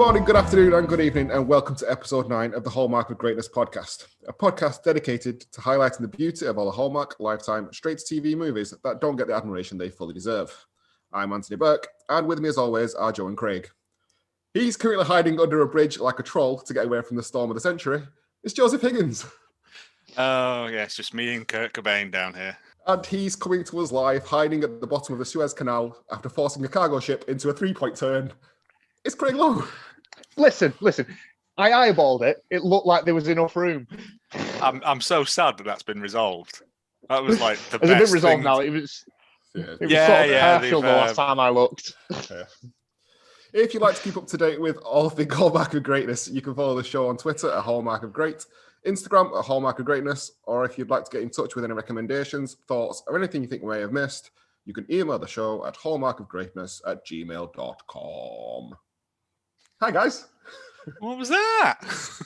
morning, good afternoon, and good evening, and welcome to episode 9 of the Hallmark of Greatness podcast, a podcast dedicated to highlighting the beauty of all the Hallmark, Lifetime, straight-to-TV movies that don't get the admiration they fully deserve. I'm Anthony Burke, and with me as always are Joe and Craig. He's currently hiding under a bridge like a troll to get away from the storm of the century. It's Joseph Higgins. Oh, yeah, it's just me and Kurt Cobain down here. And he's coming to us live, hiding at the bottom of the Suez Canal after forcing a cargo ship into a three-point turn. It's Craig Lowe. Listen. I eyeballed it. It looked like there was enough room. I'm so sad that that's been resolved. That was like the best. It's been resolved now. It was sort of partial the last time I looked. Yeah. If you'd like to keep up to date with all the Hallmark of Greatness, you can follow the show on Twitter at Hallmark of Great, Instagram at Hallmark of Greatness, or if you'd like to get in touch with any recommendations, thoughts, or anything you think we may have missed, you can email the show at hallmarkofgreatness@gmail.com. Hi, guys. What was that?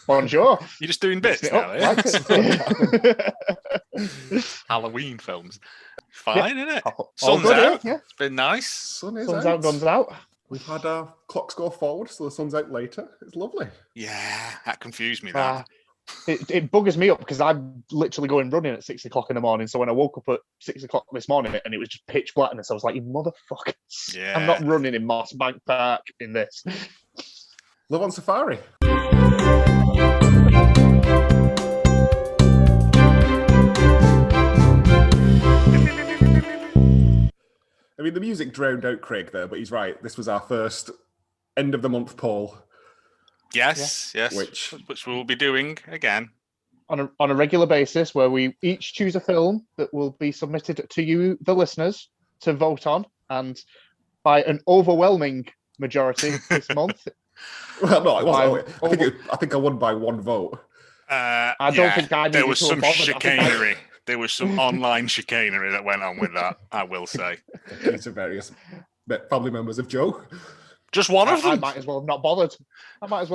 Bonjour. You're just doing bits now, yeah? Halloween films. Fine, isn't it? Sun's out. Yeah. It's been nice. Sun's out, guns out. We've had our clocks go forward, so the sun's out later. It's lovely. Yeah, that confused me, that. It buggers me up because I'm literally going running at 6 o'clock in the morning. So when I woke up at 6 o'clock this morning and it was just pitch blackness, I was like, you motherfuckers. Yeah. I'm not running in Moss Bank Park in this. Love on Safari. I mean, the music drowned out Craig there, but he's right. This was our first end of the month poll. Yes. Which we'll be doing again. On a regular basis, where we each choose a film that will be submitted to you, the listeners, to vote on. And by an overwhelming majority this month... Well, no, it wasn't. I think I won by one vote. I don't think I needed there was to some have chicanery. There was some online chicanery that went on with that, I will say. To various family members of Joe. Just one of them? I might as well have not bothered. I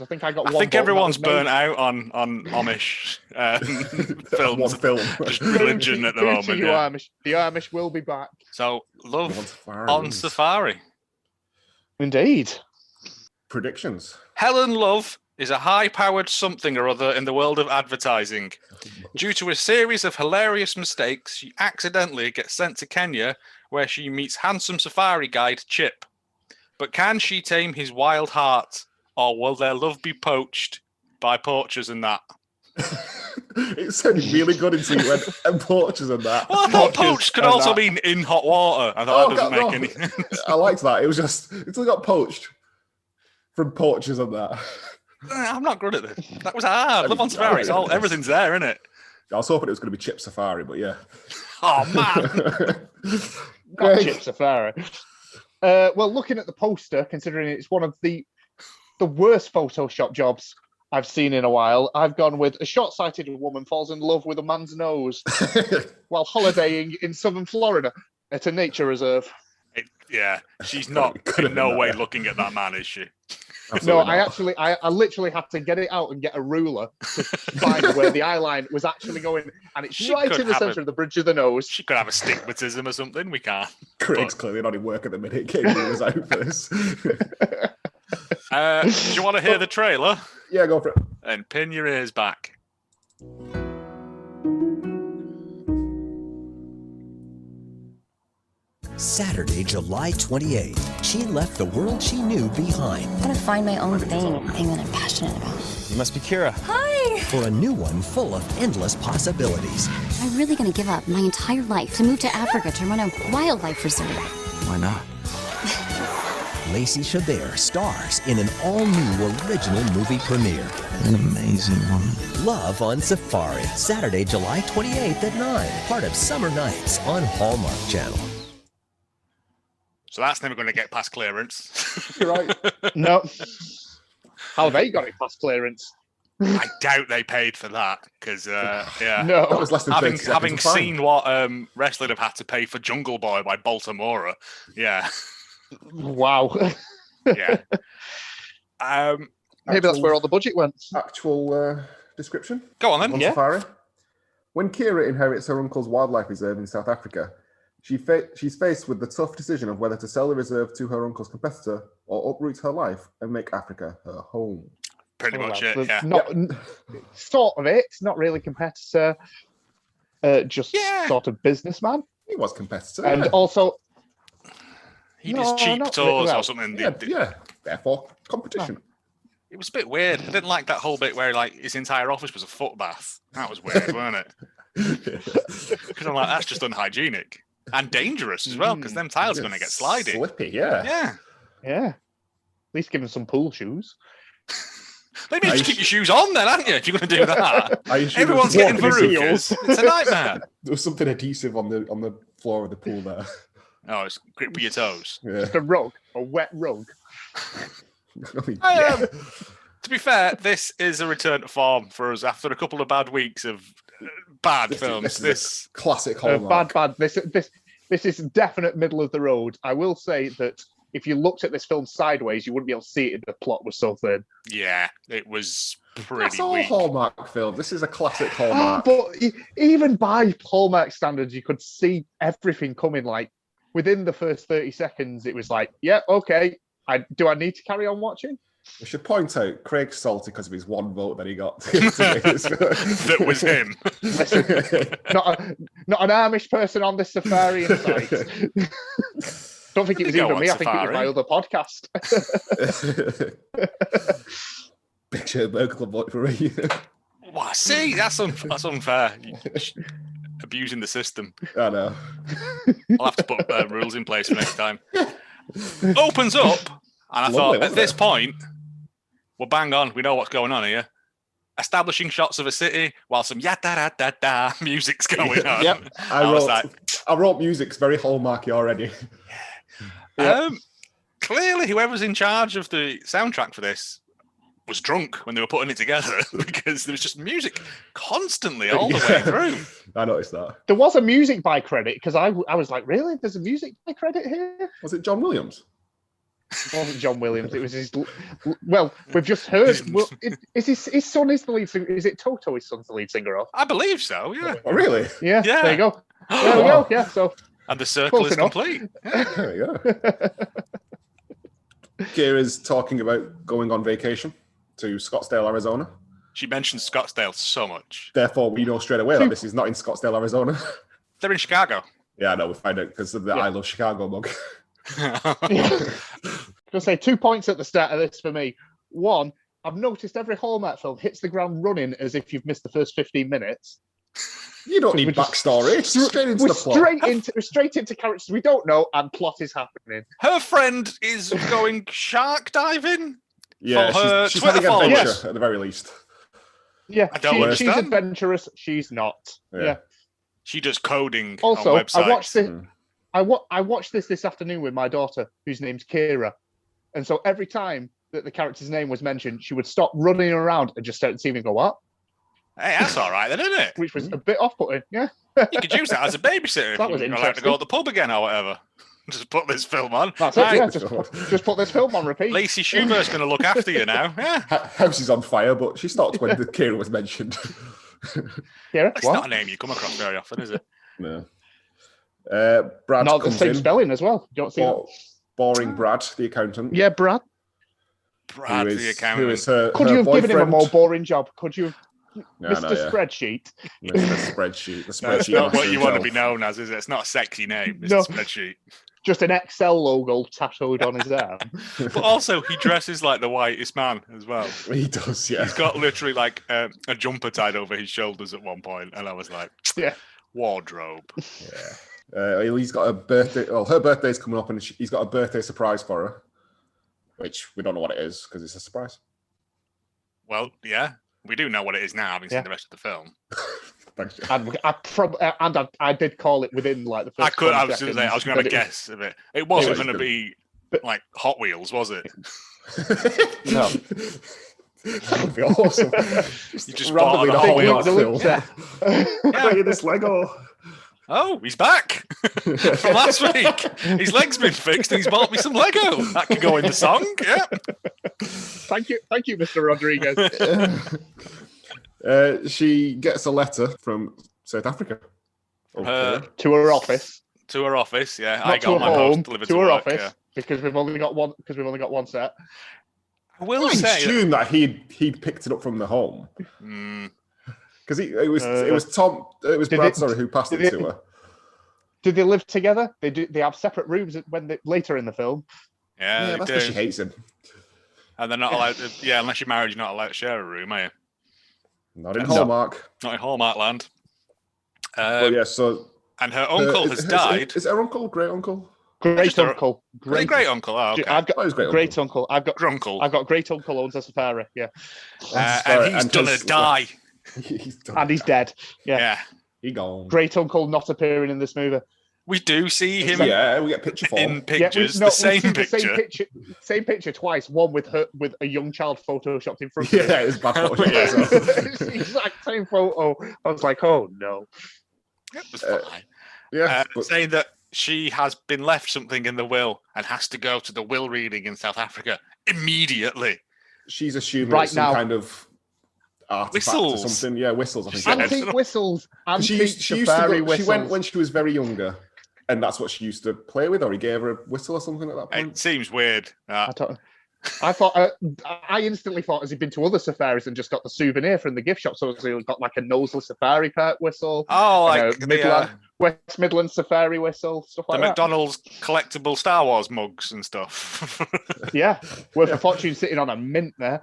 think I got one. I think everyone's burnt out on Amish films. One film. Just religion at the moment. Amish. The Amish will be back. So, Love on Safari. Indeed. Predictions. Helen Love is a high-powered something or other in the world of advertising. Due to a series of hilarious mistakes, she accidentally gets sent to Kenya, where she meets handsome safari guide Chip. But can she tame his wild heart, or will their love be poached by poachers and that? It sounded really good until you went, and poachers and that. Well, I thought poached could also mean in hot water. I thought that doesn't make any sense. I liked that. It was just, until it got poached from poachers and that. I'm not good at this. That was hard. Love on Safari. Everything's there, isn't it? I was hoping it was going to be Chip Safari, but yeah. Oh, man. Not Chip Safari. Well, looking at the poster, considering it's one of the worst Photoshop jobs I've seen in a while, I've gone with a short-sighted woman falls in love with a man's nose while holidaying in southern Florida at a nature reserve. She's not in no way looking at that man, is she? Absolutely no, not. I literally had to get it out and get a ruler to find where the eye line was actually going, and it's right in the centre of the bridge of the nose. She could have a stigmatism or something. We can't. Craig's clearly not in work at the minute. Getting rulers out for this. Do you want to hear the trailer? Yeah, go for it. And pin your ears back. Saturday, July 28th, she left the world she knew behind. I'm gonna find my own thing that I'm passionate about. You must be Kira. Hi! For a new one full of endless possibilities. I'm really gonna give up my entire life to move to Africa to run a wildlife reserve. Why not? Lacey Chabert stars in an all-new original movie premiere. An amazing woman. Love on Safari, Saturday, July 28th at 9, part of Summer Nights on Hallmark Channel. So that's never going to get past clearance. You're right. No. How they got it past clearance? I doubt they paid for that because, yeah. No. That was less than 30 seconds having of time. seen what wrestling have had to pay for Jungle Boy by Baltimore, yeah. Wow. Yeah. Maybe that's where all the budget went. Actual description. Go on then. On Safari. When Kira inherits her uncle's wildlife reserve in South Africa, She's faced with the tough decision of whether to sell the reserve to her uncle's competitor or uproot her life and make Africa her home. Pretty much it, yeah. Sort of it. Not really competitor. Just sort of businessman. He was competitor. And also... He did cheap tours or something. Yeah, therefore competition. It was a bit weird. I didn't like that whole bit where like his entire office was a foot bath. That was weird, wasn't it? Because I'm like, that's just unhygienic and dangerous as well. Because them tiles are going to get sliding. Slippy, yeah. At least give him some pool shoes. Maybe you should keep your shoes on then, aren't you? If you're going to do that, everyone's getting verrucas. It's a nightmare. There was something adhesive on the floor of the pool there. Oh, it's grip with your toes. Yeah. Just a wet rug. To be fair, this is a return to form for us after a couple of bad weeks of bad films. This classic Hallmark. Bad. This is definite middle of the road. I will say that if you looked at this film sideways, you wouldn't be able to see it if the plot was so thin. Yeah, it was pretty That's all weak. Hallmark film. This is a classic Hallmark. But even by Hallmark standards, you could see everything coming. Like within the first 30 seconds, it was like, yeah, okay. Do I need to carry on watching? We should point out Craig's salty because of his one vote that he got. That was him. Listen, not an Amish person on this safari in sight. Don't think it was even me. I think it was my other podcast. Big Sherburg Club vote for me. Wow, see, that's unfair. Abusing the system. I know. I'll have to put rules in place for next time. Opens up, and I thought at this point, well, bang on, we know what's going on here. Establishing shots of a city while some da music's going on. Yep. I wrote music's very Hallmarky already. Clearly, whoever's in charge of the soundtrack for this was drunk when they were putting it together because there was just music constantly all the way through. I noticed that. There was a music by credit because I was like, really? There's a music by credit here? Was it John Williams? It wasn't John Williams. It was his. Well, we've just heard. Well, is his son is the lead singer? Is it Toto? His son's the lead singer of? I believe so. Yeah. Oh, really? Yeah. There you go. There we go. Yeah. So. And the circle is complete. There we go. Kira's talking about going on vacation to Scottsdale, Arizona. She mentions Scottsdale so much. Therefore, we know straight away that this is not in Scottsdale, Arizona. They're in Chicago. Yeah, I know. We find out because of the I Love Chicago mug. I was say 2 points at the start of this for me. One, I've noticed every Hallmark film hits the ground running as if you've missed the first 15 minutes. You don't need backstory. Straight into the plot. Straight into characters we don't know, and plot is happening. Her friend is going shark diving. Yeah, she's having adventure at the very least. Yeah, I don't understand. She's adventurous. She's not. Yeah. She does coding also, on websites. I watched this. I watched this afternoon with my daughter, whose name's Kira, and so every time that the character's name was mentioned, she would stop running around and just stare at the TV and go, "What?" Hey, that's all right then, isn't it? Which was a bit off-putting. Yeah. You could use that as a babysitter. That was interesting. Like to go to the pub again or whatever. Just put this film on. That's it. Yeah, just put this film on repeat. Lacey Schubert's going to look after you now. Yeah. House is on fire, but she stopped when the Kira was mentioned. Kira? It's not a name you come across very often, is it? No. Brad not the comes same in. spelling as well. You don't see that. Boring Brad, the accountant. Yeah, Brad. Brad, the accountant. Who is her Could you have boyfriend. given him a more boring job? Could you have Mr. Spreadsheet? Mr. Spreadsheet. The spreadsheet. No, it's not what you want to be known as, is it? It's not a sexy name. It's a spreadsheet. Just an Excel logo tattooed on his arm. But also, he dresses like the whitest man as well. He does, yeah. He's got literally like a jumper tied over his shoulders at one point, and I was like, wardrobe. Yeah. He's got a birthday. Well, her birthday's coming up, and he's got a birthday surprise for her, which we don't know what it is because it's a surprise. Well, yeah, we do know what it is now, having seen the rest of the film. Thanks, and I did call it within like the first. I was going to have a guess of it. It wasn't going to be like Hot Wheels, was it? No. That would be awesome. You just bought a Hot Wheels film. Look at this Lego. Oh, he's back from last week. His leg's been fixed and he's bought me some Lego. That could go in the song, yeah. Thank you, Mr. Rodriguez. She gets a letter from South Africa to her office. To her office, yeah. Not I to got her my home, post delivered to her work, office, yeah. because we've only got one set. I will I say assume that he'd picked it up from the home. Because it was Brad, who passed it to her. Did they live together? They have separate rooms later in the film. Yeah, that's do. because she hates him. And they're not allowed to, unless you're married, you're not allowed to share a room, are you? Not in Hallmark. Not in Hallmark land. But yeah, so... And her uncle has died. Is her uncle, great uncle? Great uncle. Great uncle. Oh, okay. I've got great uncle. I've got Grunkle. I've got great uncle owns a safari. Yeah. And he's done a die. And he's dead. Yeah. He gone. Great uncle not appearing in this movie. We do see him. Yeah, we get picture form. In pictures. The same picture. Same picture twice. One with a young child photoshopped in front of Yeah, it's bad photo. It's the exact same photo. I was like, oh no. It was fine. Saying that she has been left something in the will and has to go to the will reading in South Africa immediately. She's assuming right it's some now. Kind of artifact Whistles. or something. Yeah, whistles. I think. Antique whistles. She used to go, she went when she was very younger, and that's what she used to play with, or he gave her a whistle or something at that point. It seems weird. I thought I instantly thought, has he been to other safaris and just got the souvenir from the gift shop? So he got like a noseless safari pet whistle. Oh, like West Midlands safari whistle, stuff like the that. McDonald's collectible Star Wars mugs and stuff. Yeah, worth a fortune sitting on a mint there.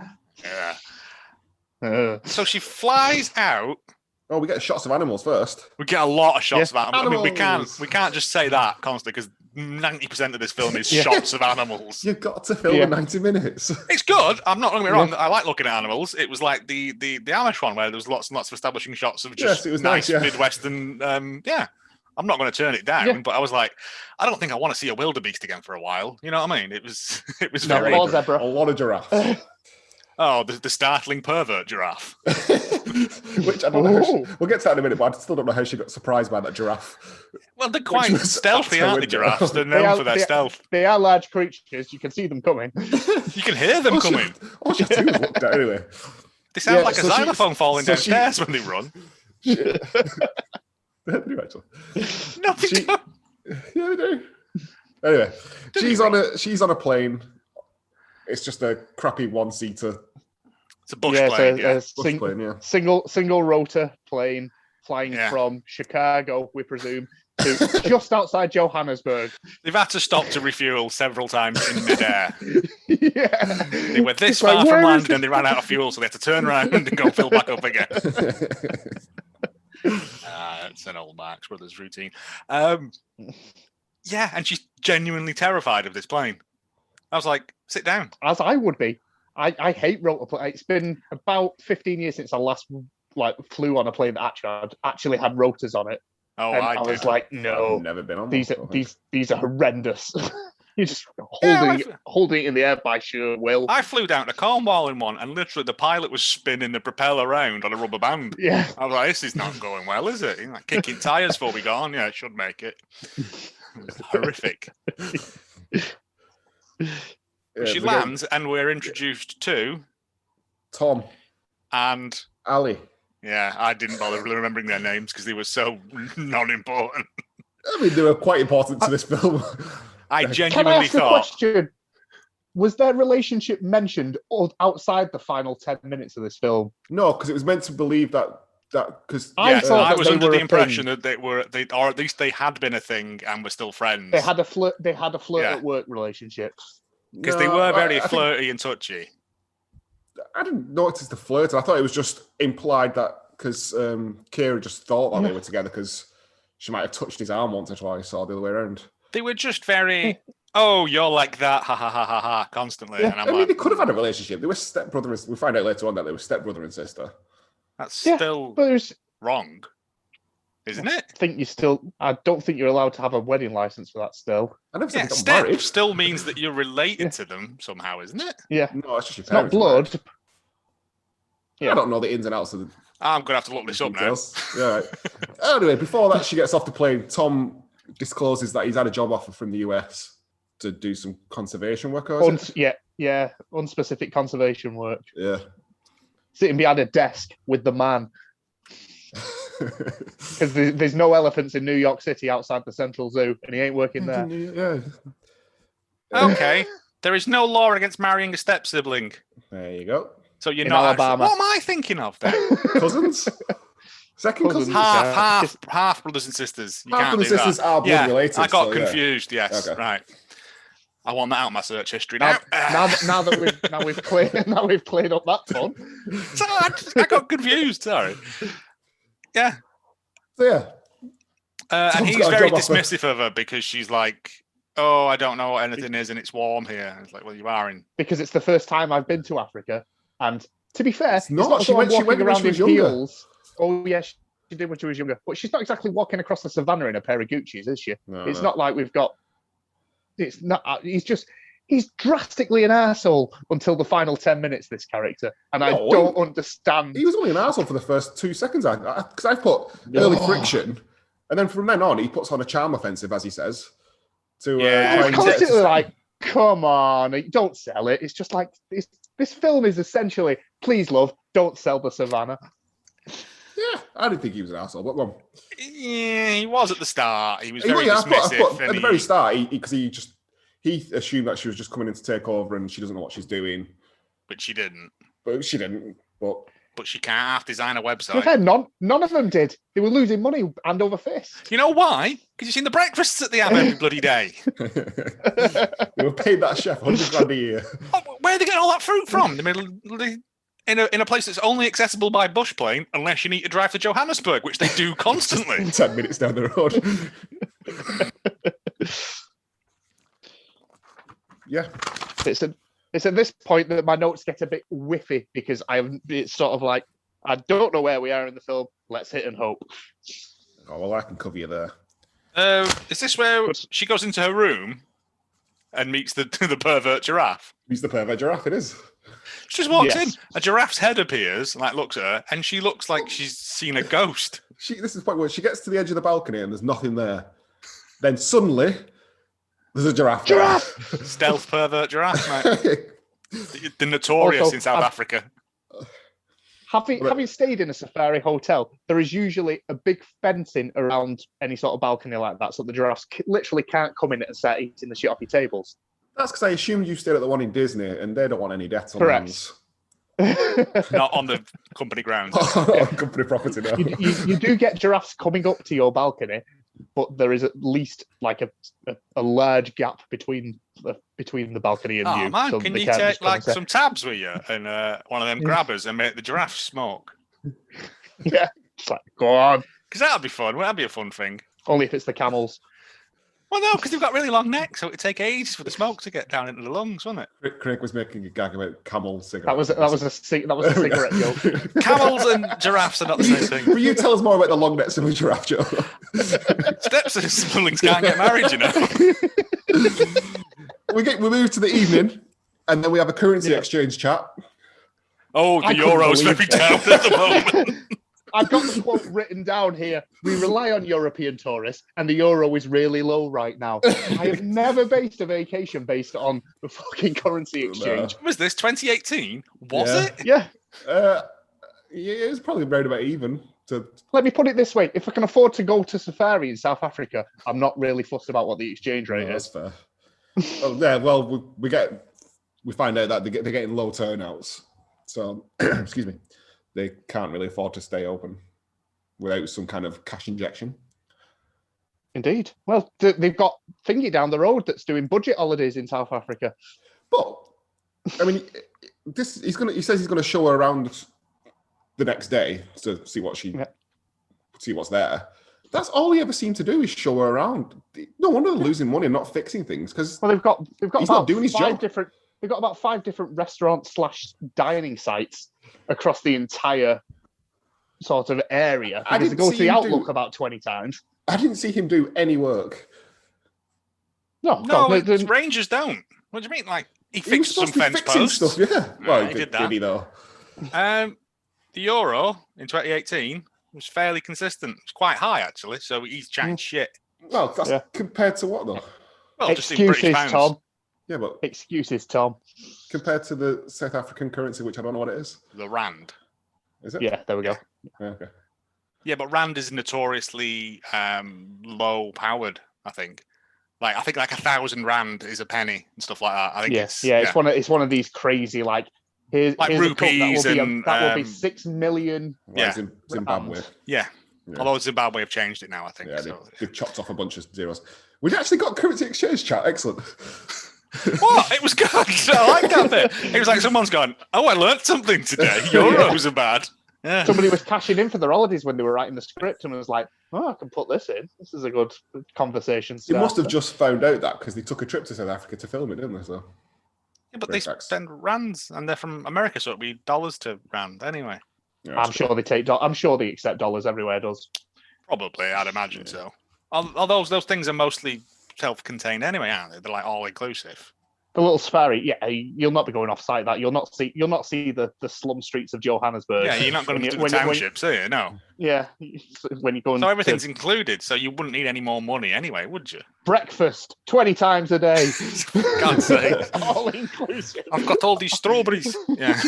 Yeah. So she flies out. Oh, we get shots of animals first. We get a lot of shots of animals. Animals. I mean, we can't just say that constantly because 90% of this film is shots of animals. You've got to film in 90 minutes. It's good. I'm not going to be wrong. I like looking at animals. It was like the Amish one where there was lots and lots of establishing shots of just it was nice nice, Midwestern. I'm not going to turn it down, but I was like, I don't think I want to see a wildebeest again for a while. You know what I mean? It was very zebra. A lot of giraffes. Oh, the startling pervert giraffe. Which I don't know. We'll get to that in a minute, but I still don't know how she got surprised by that giraffe. Well, they're quite stealthy, aren't they, giraffes? They're known for their stealth. They are large creatures. You can see them coming. You can hear them coming. All she has to do is look down anyway. They sound like a xylophone falling downstairs when they run. They do, actually. No, they don't. Yeah, they do. Anyway, she's on a plane. It's just a crappy one-seater. It's a bush plane, plane, Single rotor plane flying from Chicago, we presume, to just outside Johannesburg. They've had to stop to refuel several times in midair. Yeah. They were this far from land and they ran out of fuel, so they had to turn around and go fill back up again. It's an old Marx Brothers routine. And she's genuinely terrified of this plane. I was like, sit down. As I would be. I hate rotor planes. It's been about 15 years since I last flew on a plane that actually had rotors on it. Oh, and I was like, no, I've never been on these are horrendous. You're just holding it in the air by sheer will. I flew down to Cornwall in one, and literally the pilot was spinning the propeller around on a rubber band. Yeah, I was like, this is not going well, is it? Like kicking tires before we got on. Yeah, it should make it. It was horrific. She lands, and we're introduced to Tom and Ali. Yeah, I didn't bother remembering their names because they were so non-important. I mean, they were quite important to this film. I genuinely Can I thought. ask a question? Was their relationship mentioned outside the final 10 minutes of this film? No, because it was meant to believe that because I was under the impression that they or at least they had been a thing and were still friends. They had a flirt at work relationship. Because they were very flirty and touchy. I didn't notice the flirt. I thought it was just implied that because Kira just thought that they were together because she might have touched his arm once or twice or the other way around. They were just very, oh, you're like that, ha ha ha ha ha, constantly. Yeah. And I mean, they could have had a relationship. They were stepbrother. We find out later on that they were stepbrother and sister. That's still wrong, isn't it? I don't think you're allowed to have a wedding license for that still. I never said they got married. Still means that you're related to them somehow, isn't it? Yeah. No, it's just your Not parents. blood. Yeah. I don't know the ins and outs of the. I'm going to have to look this up now. Yeah. Right. Anyway, before that, she gets off the plane. Tom discloses that he's had a job offer from the US to do some conservation work. Unspecific conservation work. Yeah. Sitting behind a desk with the man. Because there's no elephants in New York City outside the Central Zoo, and he ain't working there. Yeah. Okay. There is no law against marrying a step sibling. There you go. So you're In not Alabama. What am I thinking of then? Cousins? Second cousins? Half brothers and sisters. You Half can't brothers do and sisters that. are blood related. I got so, confused. Yes, Okay. right. I want that out of my search history now. Now that we've cleared up that fun. So I got confused. Sorry. Yeah. So yeah. And he's got a very job offer. dismissive of her because she's like, "Oh, I don't know what anything is, and it's warm here." And it's like, "Well, you are in." Because it's the first time I've been to Africa, and to be fair, It's not. not She went when around she was in younger. heels. Oh yeah, she did when she was younger, but she's not exactly walking across the savannah in a pair of Gucci's, is she? No, It's no. not like we've got. It's not. He's drastically an arsehole until the final 10 minutes. This character, and I No, don't understand. He was only an arsehole for the first 2 seconds. Because I put early friction, and then from then on, he puts on a charm offensive, as he says, to Yeah. try It's and get constantly like, come on, don't sell it. It's just like this film is essentially, please, love, don't sell the savannah. Yeah, I didn't think he was an arsehole, but well, Yeah, he was at the start. He was I very put dismissive. at the very start, because he assumed that she was just coming in to take over, and she doesn't know what she's doing, But she didn't. but she didn't. But she can't half design a To be website. fair, none of them did. They were losing money hand over fist. You know why? Because you've seen the breakfasts that they have every bloody day. They were paid that chef £100,000 a year. Oh, where are they getting all that fruit from? In a place that's only accessible by bush plane, unless you need to drive to Johannesburg, which they do constantly. 10 minutes down the road. Yeah. It's at this point that my notes get a bit whiffy because it's sort of like, I don't know where we are in the film. Let's hit and hope. Oh, well, I can cover you there. Is this where she goes into her room and meets the pervert giraffe? He's the pervert giraffe, it is. She just walks Yes. in, a giraffe's head appears, and looks at her, and she looks like she's seen a ghost. This is the point where she gets to the edge of the balcony and there's nothing there. Then suddenly, there's a giraffe. Giraffe! Stealth pervert giraffe, mate. The notorious Also, in South Africa. Having stayed in a safari hotel, there is usually a big fencing around any sort of balcony like that, so the giraffes literally can't come in and start eating the shit off your tables. That's because I assumed you stayed at the one in Disney and they don't want any deaths on Correct. hands. Not on the company grounds. On company property now. You do get giraffes coming up to your balcony, but there is at least like a large gap between the balcony and Oh you. man, so can they you can't take just come like and say- some tabs with you and one of them grabbers and make the giraffe smoke? Yeah, it's like, go on. Because that'd be fun. That'd be a fun thing. Only if it's the camels. Well, no, because they've got really long necks, so it'd take ages for the smoke to get down into the lungs, wouldn't it? Craig was making a gag about camel cigarettes. That was a cigarette joke. Camels and giraffes are not the same thing. Will you tell us more about the long necks of a giraffe, Joe? Steps and siblings can't get married, you know. we move to the evening, and then we have a currency exchange chat. Oh, the I couldn't euro's believe very down at the moment. I've got the quote written down here. We rely on European tourists, and the euro is really low right now. I have never based a vacation based on the fucking currency exchange. When was this? 2018? Was Yeah. it? Yeah. Yeah, it was probably round about even. Let me put it this way: if I can afford to go to safari in South Africa, I'm not really fussed about what the exchange rate That's is. fair. Well, we find out that they're getting low turnouts, so excuse me, they can't really afford to stay open without some kind of cash injection. Indeed. Well, they've got Thingy down the road that's doing budget holidays in South Africa. But I mean, he says he's gonna show her around the next day to see what's there. That's all he ever seemed to do is show her around. No wonder they're losing money and not fixing things because Well, they've got he's about not doing his five job. different. They've got about 5 different restaurant/dining sites across the entire sort of area. I Because they didn't go see to the him Outlook do- about 20 times. I didn't see him do any work. No, God, it's Rangers don't. What do you mean? Like, he He was fixed some supposed to be fence fixing posts. stuff, yeah. Well, he did that. did he though? The euro in 2018 was fairly consistent. It's quite high, actually, so he's chatting shit. Well, that's compared to what though? Well, just in British Excuses, pounds. Tom. Yeah, but Excuses, Tom. compared to the South African currency, which I don't know what it is. The rand. Is it? Yeah, there we go. Yeah, okay. Yeah, but Rand is notoriously low powered, I think. I think 1,000 Rand is a penny and stuff like that. I think it's one of these crazy here's rupees that will be 6 million. Zimbabwe. Yeah. Although Zimbabwe have changed it now, I think. Yeah, they've chopped off a bunch of zeros. We've actually got currency exchange chat. Excellent. What? It was good. I like that bit. It was like someone's gone, oh, I learned something today. Euros are bad. Yeah. Somebody was cashing in for their holidays when they were writing the script and was like, oh, I can put this in. This is a good conversation. They must have just found out that because they took a trip to South Africa to film it, didn't they? So. Yeah, but they spend rands and they're from America, so it'd be dollars to rand anyway. Yeah, I'm sure they accept dollars everywhere. Does probably, I'd imagine so. Although those things are mostly self-contained anyway, aren't they? They're like all inclusive. The little safari, yeah, you'll not be going off site. That you'll not see the slum streets of Johannesburg. Yeah, you're not going to the townships, are you? No. Yeah, when you go. So everything's included, so you wouldn't need any more money anyway, would you? Breakfast 20 times a day. God's sake, all inclusive. I've got all these strawberries. Yeah.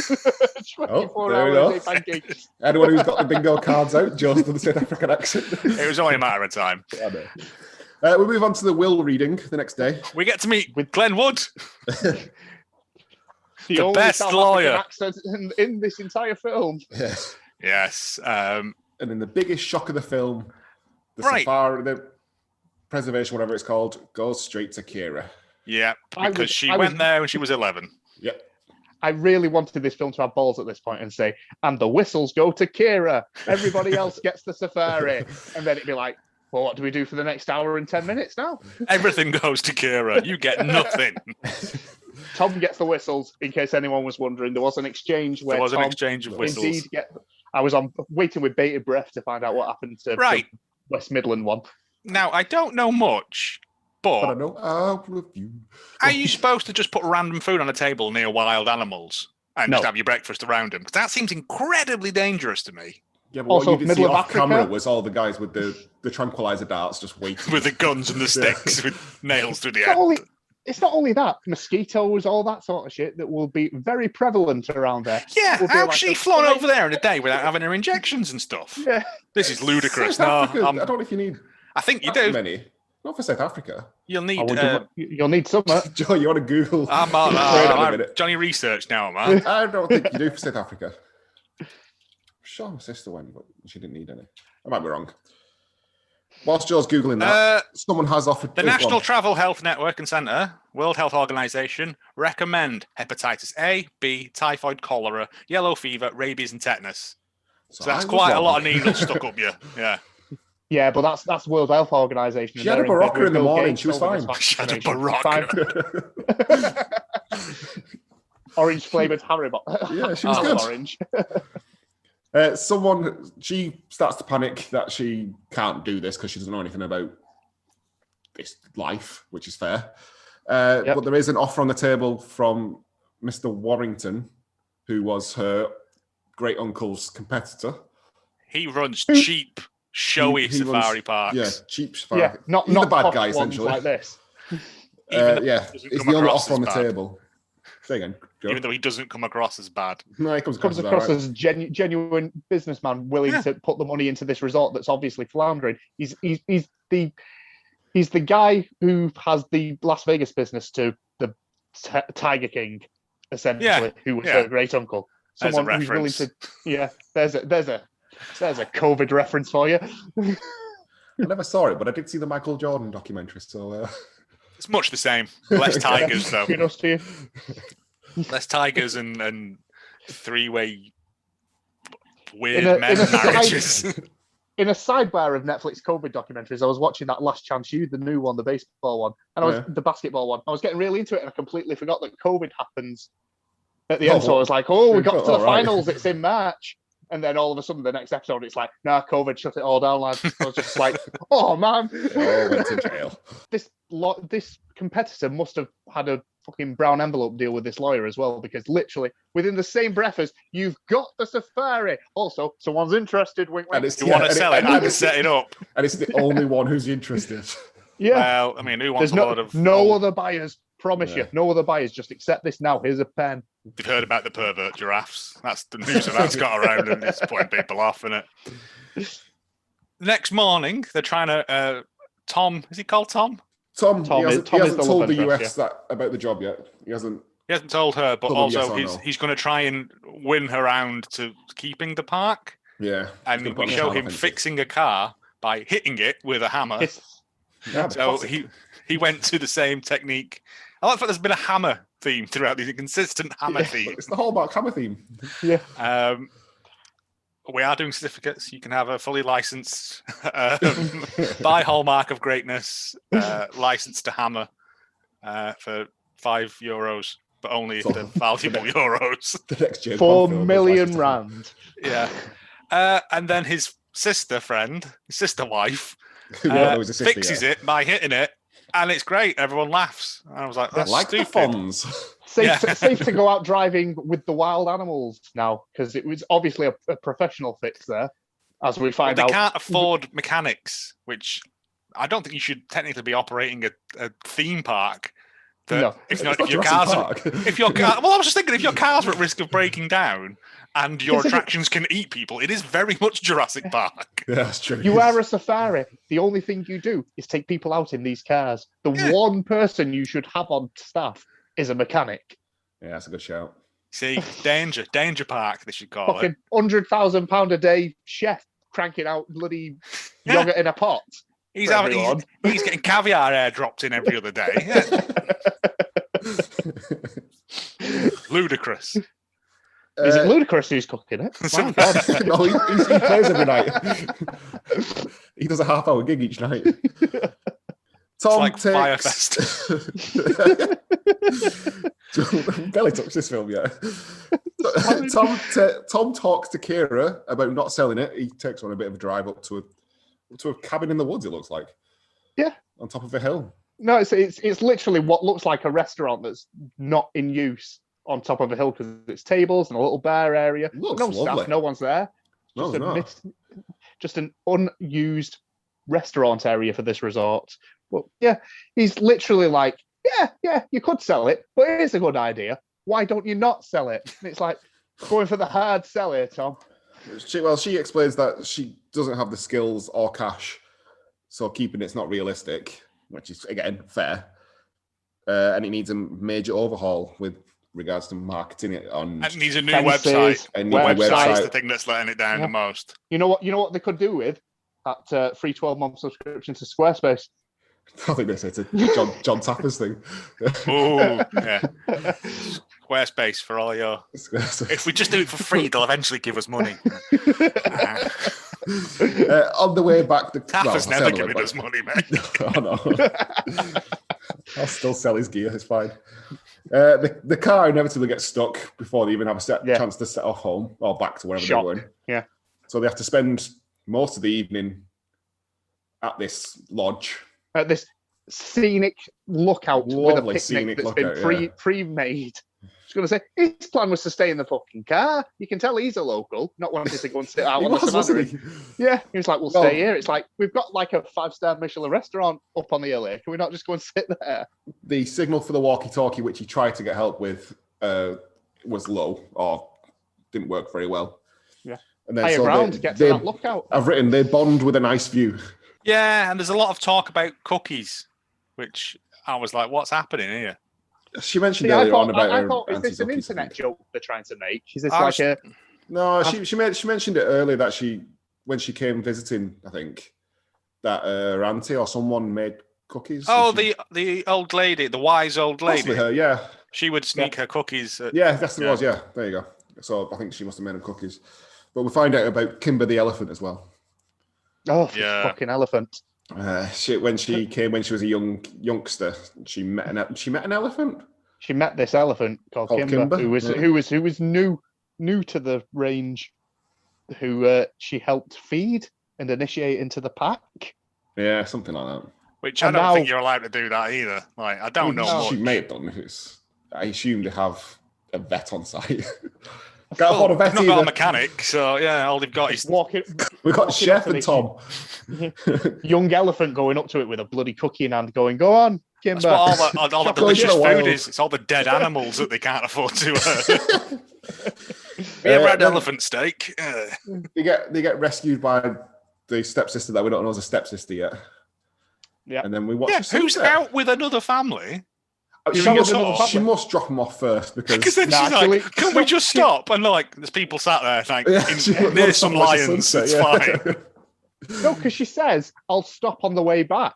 24 hours a day pancakes. Anyone who's got the bingo cards out, Joe's done the South African accent. It was only a matter of time. I know. We move on to the will reading the next day. We get to meet with Glenn Wood, the best lawyer accent in this entire film. Yes. Yes. And then the biggest shock of the film, safari, the preservation, whatever it's called, goes straight to Kira. Yeah, because she went there when she was 11. Yep. I really wanted this film to have balls at this point and say, and the whistles go to Kira. Everybody else gets the safari. And then it'd be like, well, what do we do for the next hour and 10 minutes now? Everything goes to Kira. You get nothing. Tom gets the whistles, in case anyone was wondering. There was an exchange where an exchange of whistles. Indeed, I was waiting with bated breath to find out what happened to the West Midland one. Now, I don't know much, but I know all of you. Are you supposed to just put random food on a table near wild animals and just have your breakfast around them? Because that seems incredibly dangerous to me. Yeah, but also, what you did see off camera was all the guys with the tranquilizer darts just waiting. With the guns and the sticks with nails through the end. It's not only that, mosquitoes, all that sort of shit that will be very prevalent around there. Yeah, how's she flown over there in a day without having her injections and stuff? Yeah. This is ludicrous. I don't know if you need I think you do. Many. Not for South Africa. You'll need you'll need some. Joe, you want to Google? I'm Johnny Research now, man. I don't think you do for South Africa. Sure, my sister went, but she didn't need any. I might be wrong. Whilst Joe's Googling that, someone has offered... The National Travel Health Network and Centre, World Health Organization, recommend hepatitis A, B, typhoid, cholera, yellow fever, rabies and tetanus. So that's quite a lot of needles stuck up you. Yeah. Yeah, but that's World Health Organization. She had a Barocca in the morning. She was fine. She had a Barocca. Orange flavoured Haribo. Yeah, she was good. Orange. She starts to panic that she can't do this because she doesn't know anything about this life, which is fair. But there is an offer on the table from Mr. Warrington, who was her great uncle's competitor. He runs cheap, showy safari parks. Yeah, cheap safari. Yeah, not the bad guy, essentially. Like this. It's the only offer on the table. Say again, Joe. Even though he doesn't come across as bad. No, he comes across as a genuine businessman willing to put the money into this resort that's obviously floundering. He's the guy who has the Las Vegas business to the Tiger King, essentially, who was her great uncle. Someone who's willing to. Yeah, there's a COVID reference for you. I never saw it, but I did see the Michael Jordan documentary, so. It's much the same. Less tigers, though. Kudos to you. Less tigers and three-way weird men marriages. In a sidebar of Netflix COVID documentaries, I was watching that Last Chance U, the new one, the baseball one, and the basketball one. I was getting really into it, and I completely forgot that COVID happens at the end. So I was like, we got to the finals. It's in March. And then all of a sudden, the next episode, it's like, COVID shut it all down, lads. I was just like, oh, man. Went to jail. This competitor must have had a fucking brown envelope deal with this lawyer as well, because literally, within the same breath as, you've got the safari. Also, someone's interested, wink, wink. You want to sell it, I can set it up. And it's the only one who's interested. Yeah. Well, I mean, who wants There's a lot of... No other buyers. Promise you, no other buyers. Just accept this now. Here's a pen. You've heard about the pervert giraffes. That's the news that's got around, and it's putting people off, isn't it? next morning, they're trying to. Tom, is he called Tom? Tom Tom he hasn't is the told love the interest, US that about the job yet. He hasn't told her, but told them also yes or no. he's going to try and win her round to keeping the park. Yeah. And we show him fixing a car by hitting it with a hammer. Yeah, so he went to the same technique. I like that there's been a hammer theme throughout these, a consistent hammer theme. It's the Hallmark hammer theme. Yeah. We are doing certificates. You can have a fully licensed by Hallmark of Greatness license to hammer for €5, but only the valuable euros. The next James 4 Bond film million rand. Yeah. And then his sister wife, fixes it by hitting it, and it's great. Everyone laughs. And I was like, that's like stupid. the Fonz. Safe to go out driving with the wild animals now, because it was obviously a professional fix there, as we find out. They can't afford mechanics, which I don't think you should technically be operating a theme park. No. If your car's well, I was just thinking, if your cars are at risk of breaking down and your attractions can eat people, it is very much Jurassic Park. Yeah, that's true. You are a safari. The only thing you do is take people out in these cars. The one person you should have on staff is a mechanic. Yeah, that's a good shout. See, danger park, they should call it. £100,000 a day chef cranking out bloody yogurt in a pot. He's getting caviar airdropped in every other day. Yeah. Ludicrous. Is it Ludicrous who's cooking it? My God. No, he plays every night. He does a half-hour gig each night. Tom like takes... Barely touched this film yet. Tom talks to Kira about not selling it. He takes on a bit of a drive up to a cabin in the woods, it looks like. Yeah. On top of a hill. No, it's literally what looks like a restaurant that's not in use on top of a hill, because it's tables and a little bar area. Looks no lovely. Staff, no one's there. Just an unused restaurant area for this resort. Well, yeah, he's literally like, yeah, you could sell it, but it's a good idea. Why don't you not sell it? And it's like going for the hard sell here, Tom. She explains that she doesn't have the skills or cash, so keeping it's not realistic, which is, again, fair. And it needs a major overhaul with regards to marketing it on. It needs a new website. A new website. Website's the thing that's letting it down the most. You know what they could do with that free 12-month subscription to Squarespace? I think they say it's a John Tapper's thing. Oh, yeah. Squarespace for all your... If we just do it for free, they'll eventually give us money. On the way back... Tapper's never giving us money, mate. Oh, no. I'll still sell his gear, it's fine. The car inevitably gets stuck before they even have a chance to set off home or back to wherever they're going. Yeah. So they have to spend most of the evening at this lodge. At this scenic lookout with a picnic that's been pre-made. I was going to say, his plan was to stay in the fucking car. You can tell he's a local, not wanting to go and sit out on the savannah. Yeah, he was like, we'll stay here. It's like, we've got like a 5-star Michelin restaurant up on the hill here. Can we not just go and sit there? The signal for the walkie-talkie, which he tried to get help with, was low or didn't work very well. Yeah. And then higher ground to get to that lookout. I've written, they bond with a nice view. Yeah, and there's a lot of talk about cookies, which I was like, what's happening here? She mentioned earlier on about I thought, is this an internet joke they're trying to make? Is this No, she mentioned it earlier that when she came visiting, I think, that her auntie or someone made cookies. Oh, the old lady, the wise old lady. Possibly her, yeah. She would sneak her cookies. Yeah, that's what it was, yeah. There you go. So I think she must have made them cookies. But we find out about Kimber the elephant as well. Oh, fucking elephant! When she was a youngster, she met an elephant. She met this elephant called Kimber, who was new to the range, who she helped feed and initiate into the pack. Yeah, something like that. Which I don't think you're allowed to do that either. Like, I don't know much. She may have done. I assume they have a vet on site. Well, they've not got a mechanic, so yeah, all they've got is we've got Chef and Tom. Young elephant going up to it with a bloody cookie in hand, going, "Go on, Kimber." That's what all the delicious food is. It's all the dead animals that they can't afford to. We ever had elephant steak? They get rescued by the stepsister that we don't know is a stepsister yet. Yeah. And then we watch. Yeah, who's out with another family? She must drop him off first because then she's like, "Can we just stop?" And like, there's people sat there like, near some lions. It's fine. No, because she says, "I'll stop on the way back."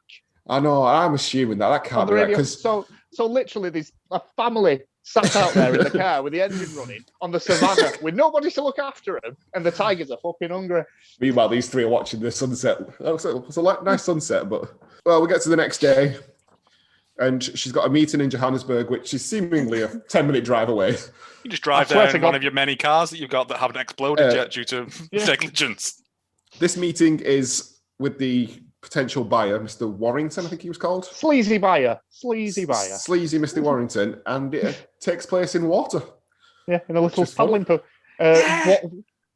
I know. I'm assuming that can't be right. Because so literally, there's a family sat out there in the car with the engine running on the savannah with nobody to look after them, and the tigers are fucking hungry. Meanwhile, these three are watching the sunset. It's a nice sunset, but well, we get to the next day, and she's got a meeting in Johannesburg, which is seemingly a 10-minute drive away. You just drive there in one of your many cars that you've got that haven't exploded yet due to negligence. This meeting is with the potential buyer, Mr. Warrington, I think he was called. Sleazy buyer. Sleazy Mr. Warrington, and it takes place in water. Yeah, in a little paddling pool.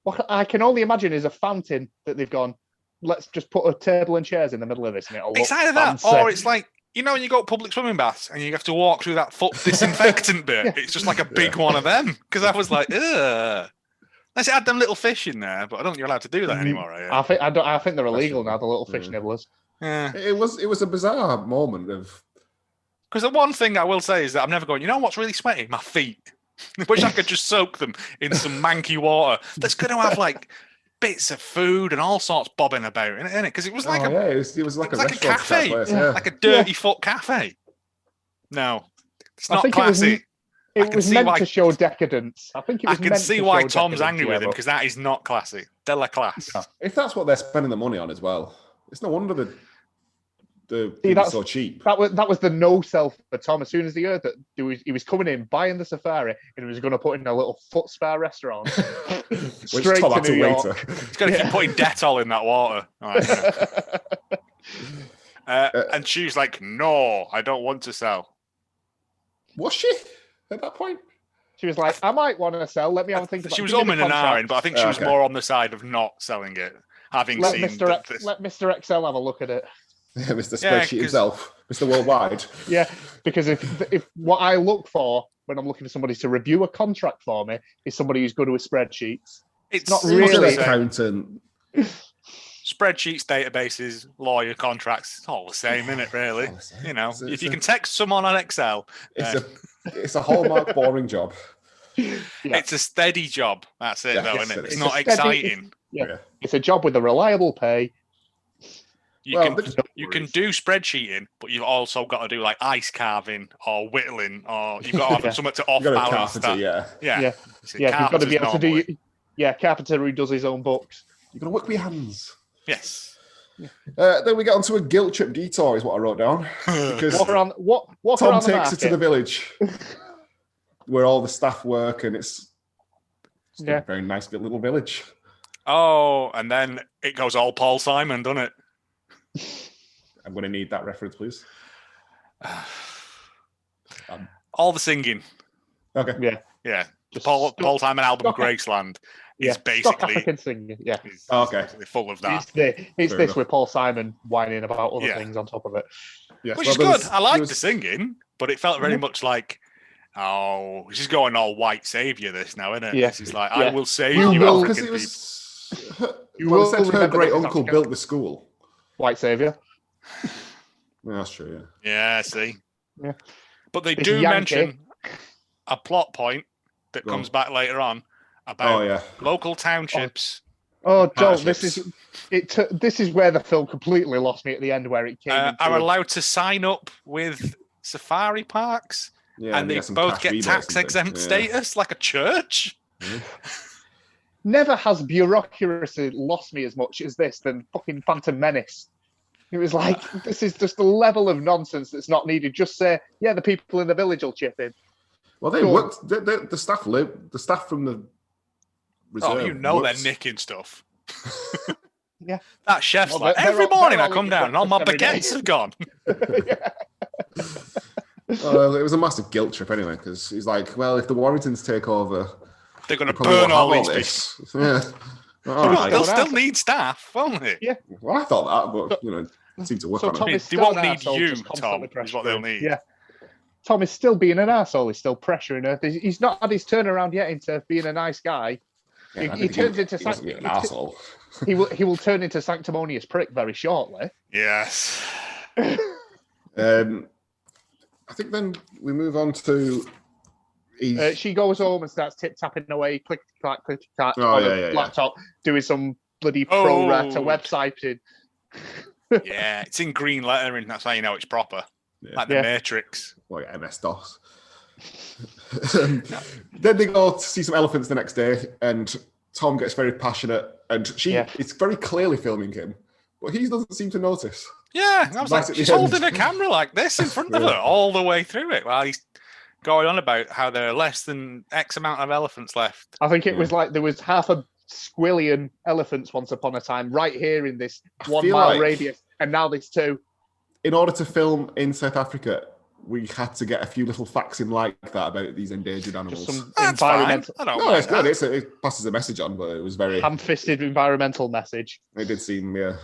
What I can only imagine is a fountain that they've gone, let's just put a table and chairs in the middle of this and it'll look either that, fancy. or it's like, you know when you go to public swimming baths and you have to walk through that foot disinfectant bit, it's just like a big one of them. Because I was like, ugh. Unless it had them little fish in there, but I don't think you're allowed to do that anymore, are you? I think they're illegal now, the little fish nibblers. Yeah. It was a bizarre moment of... Because the one thing I will say is that I'm never going, you know what's really sweaty? My feet. Wish I could just soak them in some manky water that's going to have like bits of food and all sorts bobbing about in it. Because it was like it was like a cafe, like a dirty foot cafe. No, it's not classy. It was meant to show decadence. I can see why Tom's angry with him, because that is not classy. De la classe. If that's what they're spending the money on as well, it's no wonder that's so cheap. That was the no sell for Tom. As soon as he heard that he was coming in, buying the safari, and he was going to put in a little foot spa restaurant. Which Tom had to waiter. He's going to keep putting Dettol in that water. And she's like, "No, I don't want to sell." Was she? At that point, she was like, "I might want to sell. Let me have a think about it." She was umming and ahhing, but I think she was more on the side of not selling it, having let seen let Mr. Excel have a look at it. Yeah, Mr. Spreadsheet himself, Mr. Worldwide. Yeah, because if what I look for when I'm looking for somebody to review a contract for me is somebody who's good with spreadsheets, it's not really an accountant. Spreadsheets, databases, lawyer contracts, it's all the same, isn't it, really? You know, if you can text someone on Excel. It's a hallmark boring job. Yeah. It's a steady job. That's it, though, isn't it? It's not exciting. It's a job with a reliable pay. You can do spreadsheeting, but you've also got to do like ice carving or whittling, or you've got to have something to off balance that. Yeah. You've got to be able to do. Yeah, carpenter who does his own books. You've got to work with your hands. Yes. Then we get onto a guilt trip detour, is what I wrote down. Because Tom takes it to the village where all the staff work, and it's a very nice little village. Oh, and then it goes all Paul Simon, doesn't it? I'm going to need that reference, please. All the singing. Okay. Yeah. The Paul Simon album, Graceland. Is basically African singing, full of that. It's this with Paul Simon whining about other things on top of it. Yes, which is good. I liked the singing, but it felt very much like, she's going all white savior this now, isn't it? Yeah. This is like, I will save you, because it was her great uncle built the school. White savior. Yeah, that's true, Yeah, see? Yeah. But they do mention a plot point that comes back later on about local townships. Joel, this is where the film completely lost me at the end, where it came. Are allowed to sign up with safari parks, and they both get tax exempt status, like a church. Never has bureaucracy lost me as much as this than fucking Phantom Menace. It was like, this is just a level of nonsense that's not needed. Just say, the people in the village will chip in. Well, they worked. The staff live. The staff from the reserve. They're nicking stuff. Yeah, that chef's like, every morning I come down and all my baguettes have gone. Well, it was a massive guilt trip anyway, because he's like, well, if the Warringtons take over, they're going to burn all these people. Yeah. They'll still need staff, won't they? Yeah. Well, I thought that, but it seemed to work on it. They won't need you, Tom, is what they'll need. Yeah. Tom is still being an arsehole. He's still pressuring her. He's not had his turnaround yet into being a nice guy. Yeah, he turns into he wasn't an asshole. He will turn into sanctimonious prick very shortly. Yes. I think then we move on to. She goes home and starts tip-tapping away, click-clack on yeah. laptop, doing some bloody pro-rata websiting. Yeah, it's in green lettering. That's how you know it's proper. Yeah. Like the Matrix. Like MS-DOS. Then they go to see some elephants the next day, and Tom gets very passionate, and it's very clearly filming him, but he doesn't seem to notice. Yeah, I was like, she's holding a camera like this in front of her all the way through it while he's going on about how there are less than X amount of elephants left. I think it was like there was half a squillion elephants once upon a time right here in this 1 mile radius, and now there's 2. In order to film in South Africa, we had to get a few little facts in like that about these endangered animals. Just some That's environmental. fine. I don't No, mind it's good. that. It passes a message on, but it was very ham-fisted environmental message. It did seem, yeah.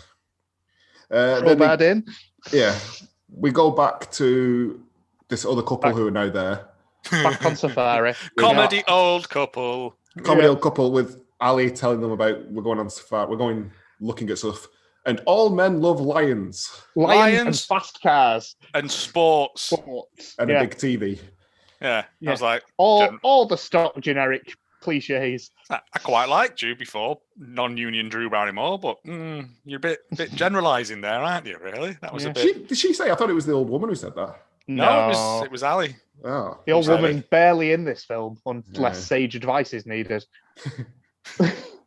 Throw bad in. Yeah, we go back to this other couple who are now there. Back on safari. Comedy old couple. Old couple with Ali telling them about we're going on safari, we're going looking at stuff, and all men love lions. Lions and fast cars and sports and a big TV. Yeah, I was like, all the stock generic cliches. I quite liked you before non-union Drew Barrymore, but you're a bit generalising there, aren't you? Really, that was a bit. Did she say? I thought it was the old woman who said that. No, it was Ali. Oh, the old woman barely in this film, unless sage advice is needed.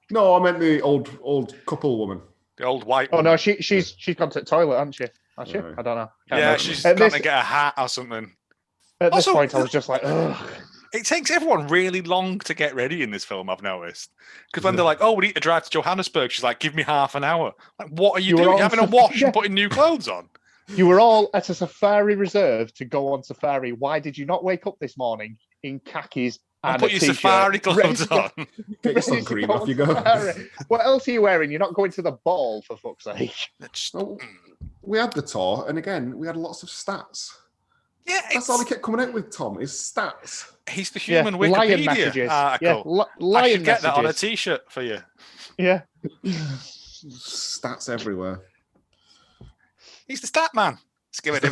No, I meant the old couple woman. The old white. Oh no, she's gone to the toilet, hasn't she? Has she? I don't know. She's gone to get a hat or something. At this point, I was just like, ugh. It takes everyone really long to get ready in this film, I've noticed. Because when they're like, we need to drive to Johannesburg, she's like, give me half an hour. Like, what are you doing? You're having a wash and putting new clothes on? You were all at a safari reserve to go on safari. Why did you not wake up this morning in khakis and put your safari clothes on? Get your sun cream off you go. What else are you wearing? You're not going to the ball, for fuck's sake. We had the tour, and again, we had lots of stats. Yeah, that's all he kept coming out with, Tom, is stats. He's the human Wikipedia article. I should get that on a T-shirt for you. Yeah. Stats everywhere. He's the stat man. Let's give it a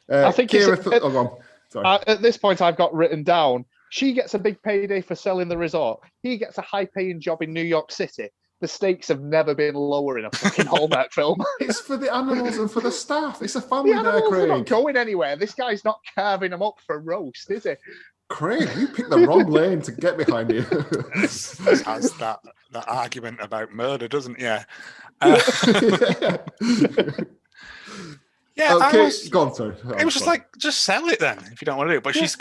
I think go on. Sorry. At this point, I've got written down, she gets a big payday for selling the resort. He gets a high-paying job in New York City. The stakes have never been lower in a fucking Hallmark film. It's for the animals and for the staff. It's a family the there, Craig. Are not going anywhere. This guy's not carving them up for roast, is he? Craig, you picked the wrong lane to get behind you. This has that argument about murder, doesn't it? Yeah. Yeah. Okay, go on, sorry. It was just like, just sell it then if you don't want to do it. But she's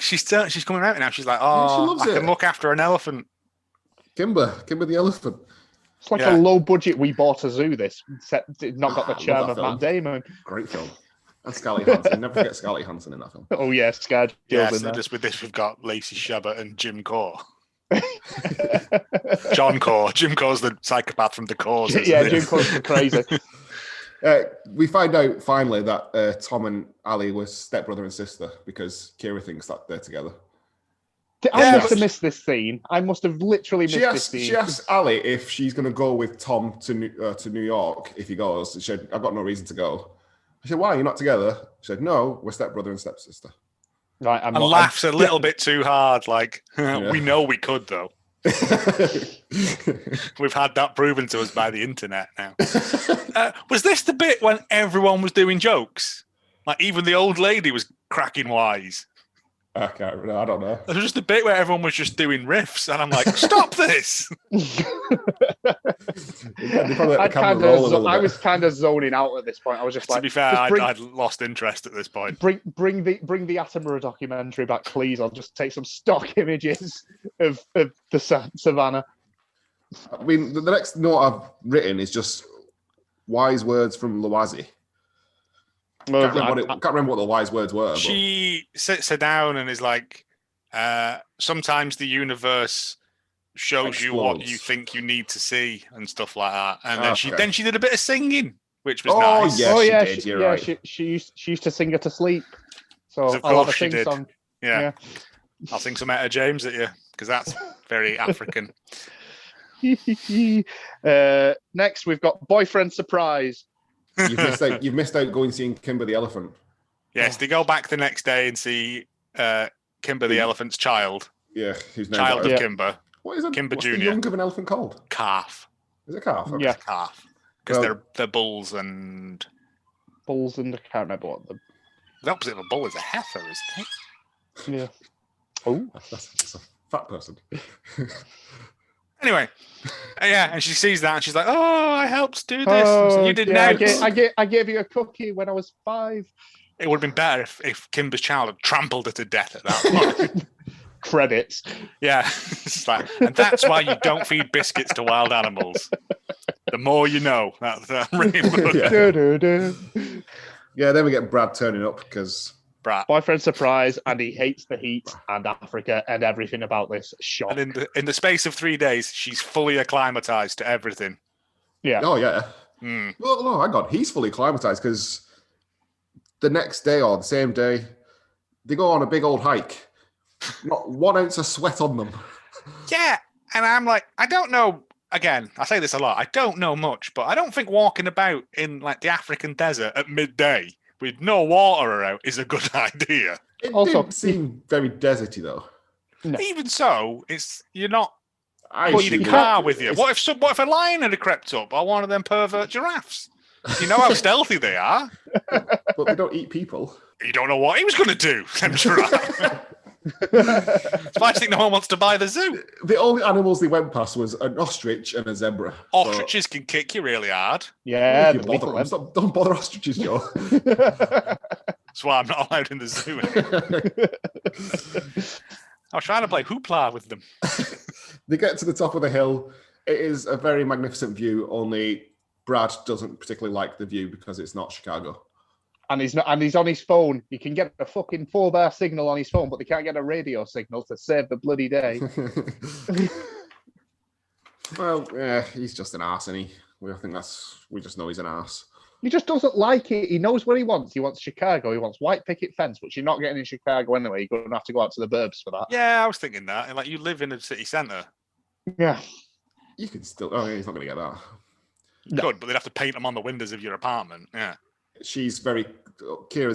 coming out now. She's like, I can look after an elephant. Kimber the elephant. It's like a low budget. We bought a zoo. This did not got the charm of Matt Damon. Great film. And Scarlett Johansson. Never forget Scarlett Johansson in that film. Oh yeah, Scarlett. So just with this, we've got Lacey Chabert and Jim Core. John Core. Jim Core's the psychopath from The Cause. Yeah, Jim Core's crazy. We find out finally that Tom and Ali were stepbrother and sister because Kira thinks that they're together. I must have missed this scene. I must have literally missed this scene. She asked Ali if she's going to go with Tom to New York if he goes. She said, I've got no reason to go. I said, why? You're not together? She said, no, we're stepbrother and stepsister. Right, and laughs a little bit too hard. Like, we know we could, though. We've had that proven to us by the internet now. Was this the bit when everyone was doing jokes? Like, even the old lady was cracking wise. I can't remember. I don't know. It was just the bit where everyone was just doing riffs, and I'm like, "Stop this!" I was kind of zoning out at this point. I was just like, to be fair, I'd lost interest at this point. Bring the Attenborough documentary back, please. I'll just take some stock images of the savannah. I mean, the next note I've written is just wise words from Lacey. Can't remember what the wise words were. She sits her down and is like, sometimes the universe shows you what you think you need to see and stuff like that. And then she did a bit of singing, which was nice. She used to sing her to sleep. So of course she did. Song. Yeah. I'll sing some Etta James at you because that's Very African. Next, we've got boyfriend surprise. You've missed out going seeing Kimber the elephant. Yes, they go back the next day and see Kimber the elephant's child. Yeah, who's named Child of Kimber. What is it? Kimber What's Jr. the young of an elephant called? Calf. Is it calf? Okay. Yeah. Calf. Because Well- they're bulls and... Bulls and I can't remember what the... The opposite of a bull is a heifer, isn't it? Yeah. Oh. That's a fat person. Anyway, yeah, and she sees that and she's like, "Oh, I helped do this." So you didn't know. I gave you a cookie when I was 5. It would have been better if Kimber's child had trampled her to death at that point. Credits. Yeah, it's like, and that's why you don't feed biscuits to wild animals. The more you know. That's really good. Yeah, then we get Brad turning up because Brat. Boyfriend surprise, and he hates the heat and Africa and everything about this. Shock. And in the space of 3 days, she's fully acclimatized to everything. Yeah. Oh yeah. Mm. Well, no, hang on. He's fully acclimatized because the next day or the same day, they go on a big old hike. Not 1 ounce of sweat on them. Yeah, and I'm like, I don't know. Again, I say this a lot. I don't know much, but I don't think walking about in like the African desert at midday with no water around is a good idea. It Also- didn't seem very deserty though. No. Even so, you're not I putting a assume car it- with you. it's- What if a lion had crept up or one of them pervert giraffes? You know how stealthy they are. But they don't eat people. You don't know what he was going to do. Them giraffe. That's why I think no one wants to buy the zoo. The only animals they went past was an ostrich and a zebra. Ostriches can kick you really hard. Yeah. So, if you bother them, don't bother ostriches, Joe. That's why I'm not allowed in the zoo. I was trying to play hoopla with them. They get to the top of the hill. It is a very magnificent view, only Brad doesn't particularly like the view because it's not Chicago. And he's on his phone. You can get a fucking 4-bar signal on his phone, but they can't get a radio signal to save the bloody day. Well, yeah, he's just an arse, isn't he? We just know he's an arse. He just doesn't like it. He knows what he wants. He wants Chicago. He wants white picket fence, which you're not getting in Chicago anyway. You're going to have to go out to the burbs for that. Yeah, I was thinking that. And like, you live in a city centre. Yeah. You can still. Oh, yeah, he's not going to get that. You could, but they'd have to paint them on the windows of your apartment. Yeah. Kira's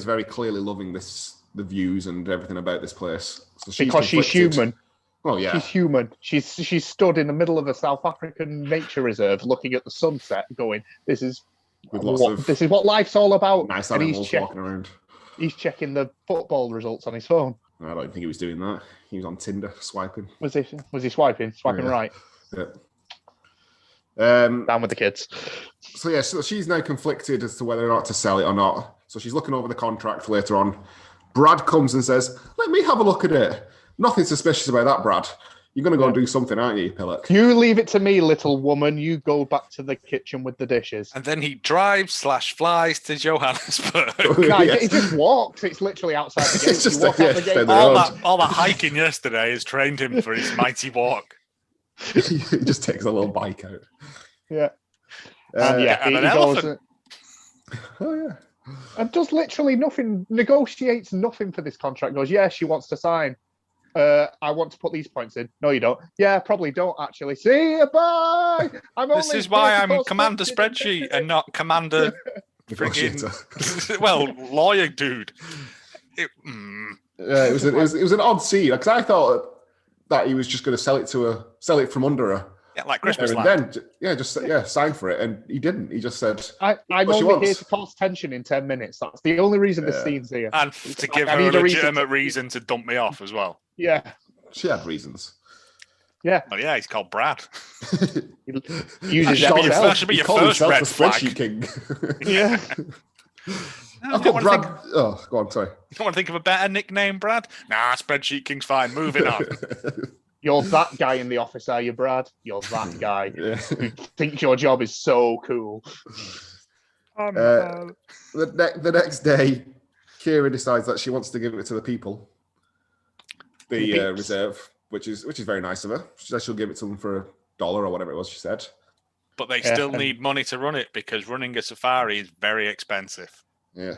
very clearly loving the views and everything about this place. So Because she's conflicted. human. Oh yeah, She's human. She's stood in the middle of a South African nature reserve looking at the sunset going, this is with lots of what life's all about. nice And animals walking around. he's checking the football results on his phone. I don't think he was doing that. He was on Tinder swiping. Was he swiping? Swiping Yeah. right. Yeah. Down with the kids. So yeah, so she's now conflicted as to whether or not to sell it or not. So she's looking over the contract later on. Brad comes and says, "Let me have a look at it." Nothing suspicious about that, Brad. You're going to go and do something, aren't you, Pillock? You leave it to me, little woman. You go back to the kitchen with the dishes. And then he drives/flies to Johannesburg. No, Yes. he just walks. It's literally outside the gate. It's just You walk out the stay gate. there. all that hiking yesterday has trained him for his mighty walk. He just takes a little bike out. Yeah. Uh, And yeah, and he an goes elephant. Oh yeah. and does literally nothing, negotiates nothing for this contract. Goes, yeah, she wants to sign. I want to put these points in. No, you don't. Yeah, probably don't actually. See you, bye. This is why I'm Commander Spreadsheet and not Commander Negotiator. well, lawyer dude. It was an odd scene because I thought that he was just going to sell it from under her. Yeah, like Christmas And land. then sign for it, and he didn't. He just said, I'm what she only here wants. to cause tension in 10 minutes. That's the only reason this Yeah. scene's here. And to give I her a need a reason legitimate to- reason to dump me off as well. Yeah. "She had reasons." Yeah. Oh yeah, he's called Brad. He uses That should be Excel. that should be He your called first himself red the flag. Spreadsheet King. Yeah. I thought Brad. Oh, go on. Sorry. You don't want to think of a better nickname, Brad? Nah, Spreadsheet King's fine. Moving on. You're that guy in the office, are you, Brad? You're that guy Yeah. who thinks your job is so cool. Oh, no. The next day, Kira decides that she wants to give it to the people, the peeps. reserve, which is very nice of her. She said she'll give it to them for $1 or whatever it was. She said. But they Yeah. still need money to run it because running a safari is very expensive. Yeah.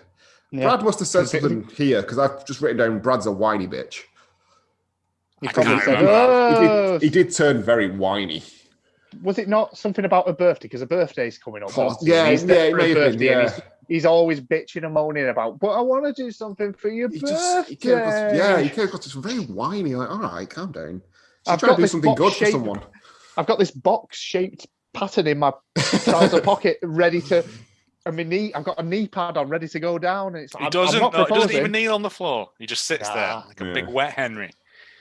Yeah. Brad must have said something here because I've just written down Brad's a whiny bitch. He I probably can't said, remember. "Oh." He did turn very whiny. Was it not something about a birthday? Because a birthday's coming up. doesn't he? Yeah, And he's yeah, there it for may a have been, birthday, yeah. and he's always bitching and moaning about, but I want to do something for your He birthday. came across as very whiny. Like, all right, calm down. She's I've trying got to do this something good for box-shaped- someone. I've got this box-shaped pattern in my trouser pocket, ready to. I mean, I've got a knee pad on, ready to go down, and it's. He I'm doesn't. not No, he doesn't proposing. even kneel on the floor. He just sits there like a Yeah. big wet Henry.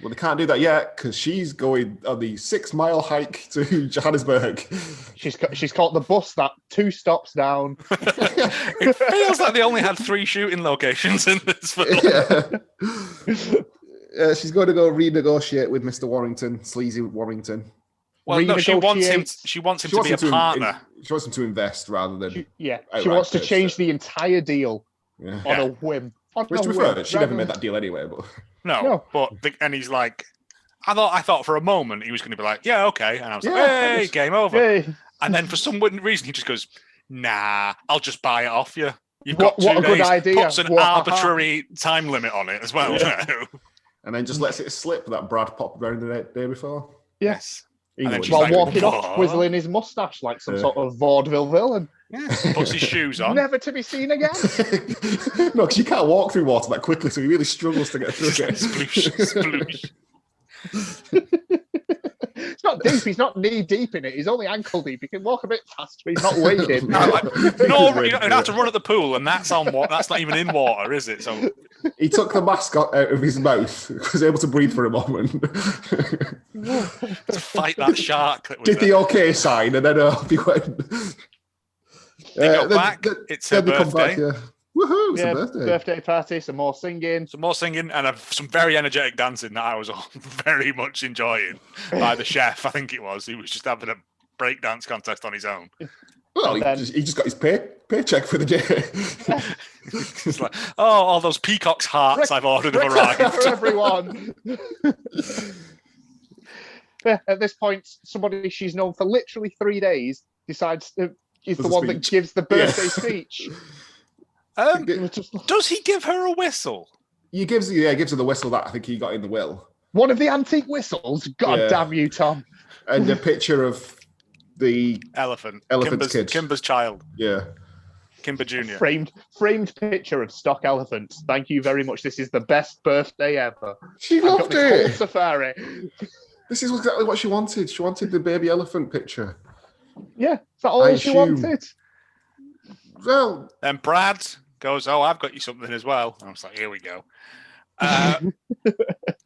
Well, they can't do that yet because she's going on the 6-mile hike to Johannesburg. She's caught the bus that 2 stops down. It feels like they only had 3 shooting locations in this film. Yeah. She's going to go renegotiate with Mr. Warrington, sleazy Warrington. Well, no, she wants him. Renegotiate. She wants him to be a partner. She wants him to invest rather than. She outright wants to purchase change it. the entire deal Yeah. on a whim. Which, to be fair, she never made that deal anyway. But No. But and he's like, I thought for a moment he was going to be like, yeah, okay, and I was like, Yeah, hey, game over. Hey, And then for some reason he just goes, nah, I'll just buy it off you. You've What- got 2 what a good days. idea. Puts an What- arbitrary time limit on it as well. and then just lets it slip that Brad popped around the day before. Yes. He And then knows she's while he's like, walking off, "What?" twizzling his mustache like some Yeah. sort of vaudeville villain, Yes. Puts his shoes on. never to be seen again. No, because you can't walk through water that quickly, so he really struggles to get through it. Sploosh, sploosh. It's not deep. He's not knee deep in it. He's only ankle deep. He can walk a bit faster. He's not wading. No, you don't have to run at the pool, and that's on water. That's not even in water, is it? So He took the mask out of his mouth, was able to breathe for a moment. to fight that shark. That was Did the okay sign, and then off he went. They go back. It's her they come back, birthday. yeah. Woohoo, it's Yeah, a birthday. birthday party, some more singing. Some more singing and some very energetic dancing that I was very much enjoying by the chef. I think it was. He was just having a breakdance contest on his own. Well, he then- just got his paycheck for the day. It's like, oh, all those peacock's hearts I've ordered have arrived. For everyone. At this point, somebody she's known for literally 3 days decides is the Does a one that speech. gives the birthday Yeah. speech. Um, It's just does he give her a whistle? He gives her the whistle that I think he got in the will. one of the antique whistles. God Yeah. damn you, Tom. And a picture of the Elephant's Elephant's kid. Kimber's child. yeah. Kimber Jr. Framed picture of stock elephants. Thank you very much. This is the best birthday ever. She I've got loved this whole it. safari. This is exactly what she wanted. She wanted the baby elephant picture. Yeah, is that all I she assume. wanted? Well, Then Brad goes, oh, I've got you something as well. I was like, here we go.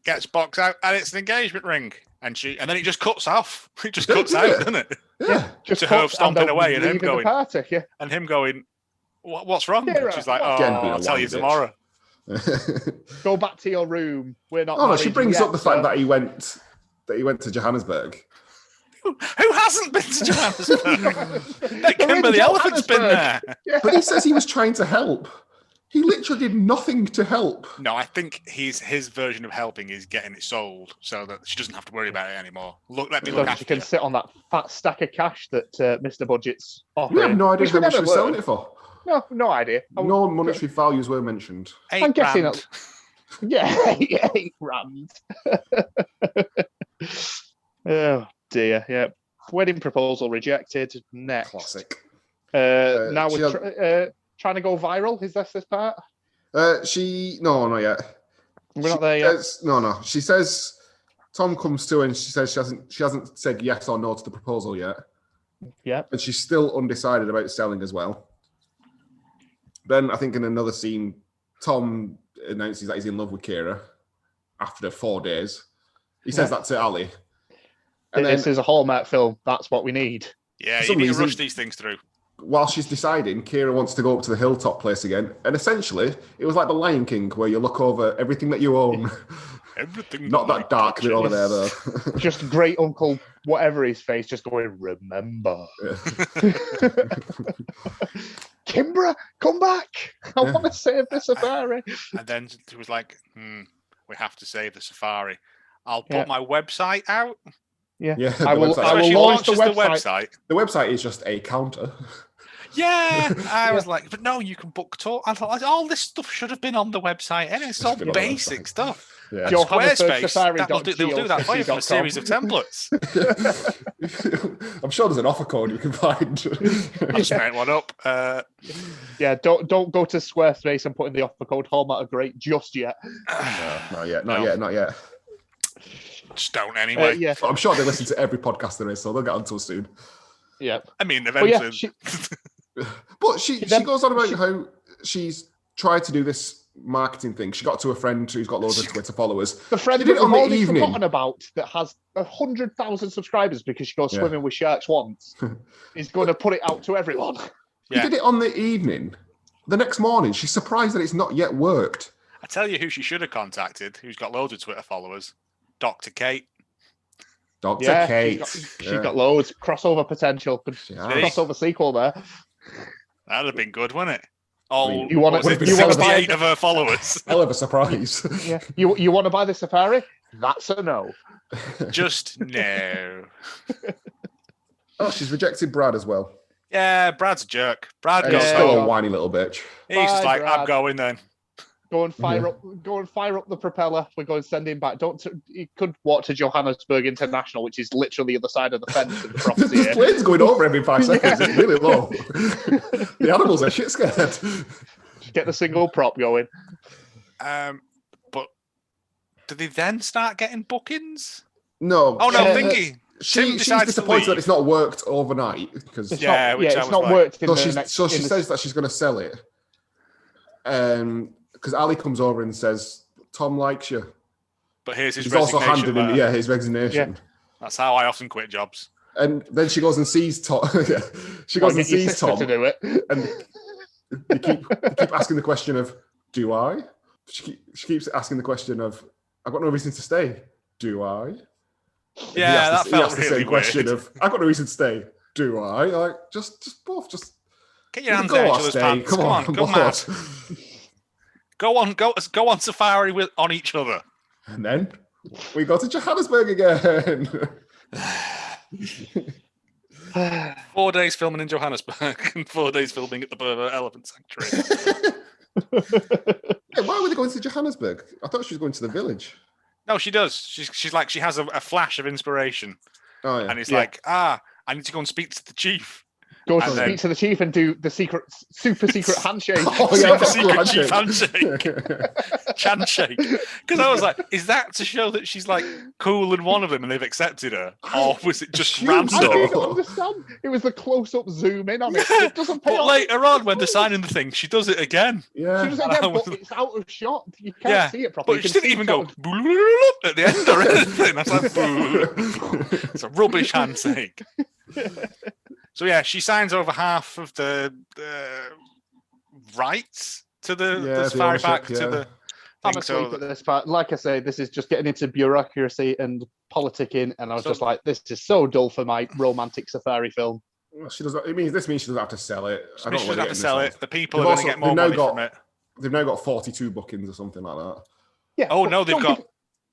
Gets box out, and it's an engagement ring. And then it just cuts off. It just Yeah, cuts yeah. out, doesn't it? yeah. Just To her cuts stomping and away and him leaving the going- party. Yeah. And him going, what's wrong? Yeah, She's like, oh, Again, being a I'll tell you whiny bitch. tomorrow. Go back to your room. We're not. Oh no, she married brings yet, up the fact so- that he went to Johannesburg. Who hasn't been to Johannesburg? They're Kimber in the elephant's been Johannesburg. there. Yeah. But he says he was trying to help. He literally did nothing to help. No, I think his version of helping is getting it sold so that she doesn't have to worry about it anymore. Let me So look she after can you. sit on that fat stack of cash that Mr. Budget's We offering. have no idea which how we much she never was selling learn. it for. No idea. No monetary values were mentioned. I'm guessing £8,000. Yeah, 8 grand. Oh dear. Yeah. Wedding proposal rejected. Next. Classic. Now she we're trying to go viral. Is this part? No, not yet. We're not there yet. No. She says Tom comes to her and she says she hasn't said yes or no to the proposal yet. Yeah. And she's still undecided about selling as well. Then I think in another scene, Tom announces that he's in love with Kira after 4 days. He says that to Ali. And This then is a Hallmark film. That's what we need. Yeah, For you some need to reason- rush these things through. while she's deciding, Kira wants to go up to the hilltop place again. And essentially, it was like the Lion King, where you look over everything that you own. Everything Not that dark bit over there, though. Just great uncle, whatever his face, just going, remember. Kimbra, come back. I want to save the safari. And then he was like, we have to save the safari. I'll put Yeah. my website out. Yeah. Yeah, I will So she launch the launches website. The website is just a counter. Yeah, I was like, but no, you can book tour. I thought all this stuff should have been on the website, and it's all been on the basic website. stuff. Yeah. Johannesburg Squarespace, Safari. they'll do that for you from a series of templates. I'm sure there's an offer code you can find. I'll just make one up. Yeah, don't go to Squarespace and put in the offer code Hallmark are great just yet. No, not yet. Just don't anyway. Yeah, But I'm sure they listen to every podcast there is, so they'll get onto us soon. yeah. I mean, But yeah, eventually. But she goes on about how she's tried to do this marketing thing. She got to a friend who's got loads of Twitter followers. The friend She did that it on we've the already evening. forgotten about that has 100,000 subscribers because she goes Yeah. swimming with sharks once is going to put it out to everyone. She did it on the evening. The next morning, she's surprised that it's not yet worked. I tell you who she should have contacted, who's got loads of Twitter followers. Dr. Kate. Dr. Yeah, Kate. she's got loads crossover potential. Good crossover sequel there. That'd have been good, wouldn't it? All You wanna- what was it, you wanna 68 buy- of her followers. Hell of a surprise. Yeah, you want to buy the Safari? That's a no. Just no. Oh, she's rejected Brad as well. Yeah, Brad's a jerk. Brad And goes he's still home. a whiny little bitch. He's just Bye, like, I'm Brad. going then. Go and fire up the propeller. We're going to send him back. You could walk to Johannesburg International, which is literally the other side of the fence of the property. This plane's going over every 5 seconds. Yeah. It's really low. The animals are shit scared. Get the single prop going. But do they then start getting bookings? No. Oh no, Yeah. Thingy. Tim She's decides to disappointed that leave. it's not worked overnight because It's Yeah, not, which I it's was not like- worked in so, the she's, next. so she in the- says that she's going to sell it. Because Ali comes over and says, Tom likes you. But here's his He's also resignation handed letter. in his resignation. That's how I often quit jobs. And then she goes and sees Tom. She Well, goes and get your sees sister Tom. to do it. And they keep asking the question of, do I? She keeps asking the question of, I've got no reason to stay. Do I? And Yeah, that he felt asked the really same question weird. of, I've got no reason to stay. Do I? Like, just both, just Get your hands go out on, each other's stay. pants. Come on, go both. mad. Go on safari on each other. And then we go to Johannesburg again. 4 days filming in Johannesburg and 4 days filming at the Pervert Elephant Sanctuary. Hey, why were they going to Johannesburg? I thought she was going to the village. No, she does. She's like, she has a flash of inspiration. Oh, yeah. And it's like, I need to go and speak to the chief. Go to And speak then- to the chief and do the super secret handshake. Oh, Super yeah, secret chief handshake. Handshake. Because I was like, is that to show that she's like cool and one of them and they've accepted her? Or was it just assume random? I so. didn't understand. It was the close-up zoom in on it. Yeah, It doesn't pay But off. later on, when they're signing the thing, she does it again. Yeah. She does it And I again, was- but it's out of shot. You can't Yeah, see it properly. But You she can didn't see even sort go of- at the end or anything. That's like, boo. It's a rubbish handshake. So yeah, she signs over half of the rights to the the safari ownership, park to yeah. the I'm thing. asleep So at this part. Like I say, this is just getting into bureaucracy and politicking, and I was So- just like, this is so dull for my romantic safari film. Well, she does. This means she doesn't have to sell it. I she don't doesn't know have to sell it. The people They've are going to also- get more they've now money got- from it. They've now got 42 bookings or something like that. Yeah. Oh but no, they've don't got give-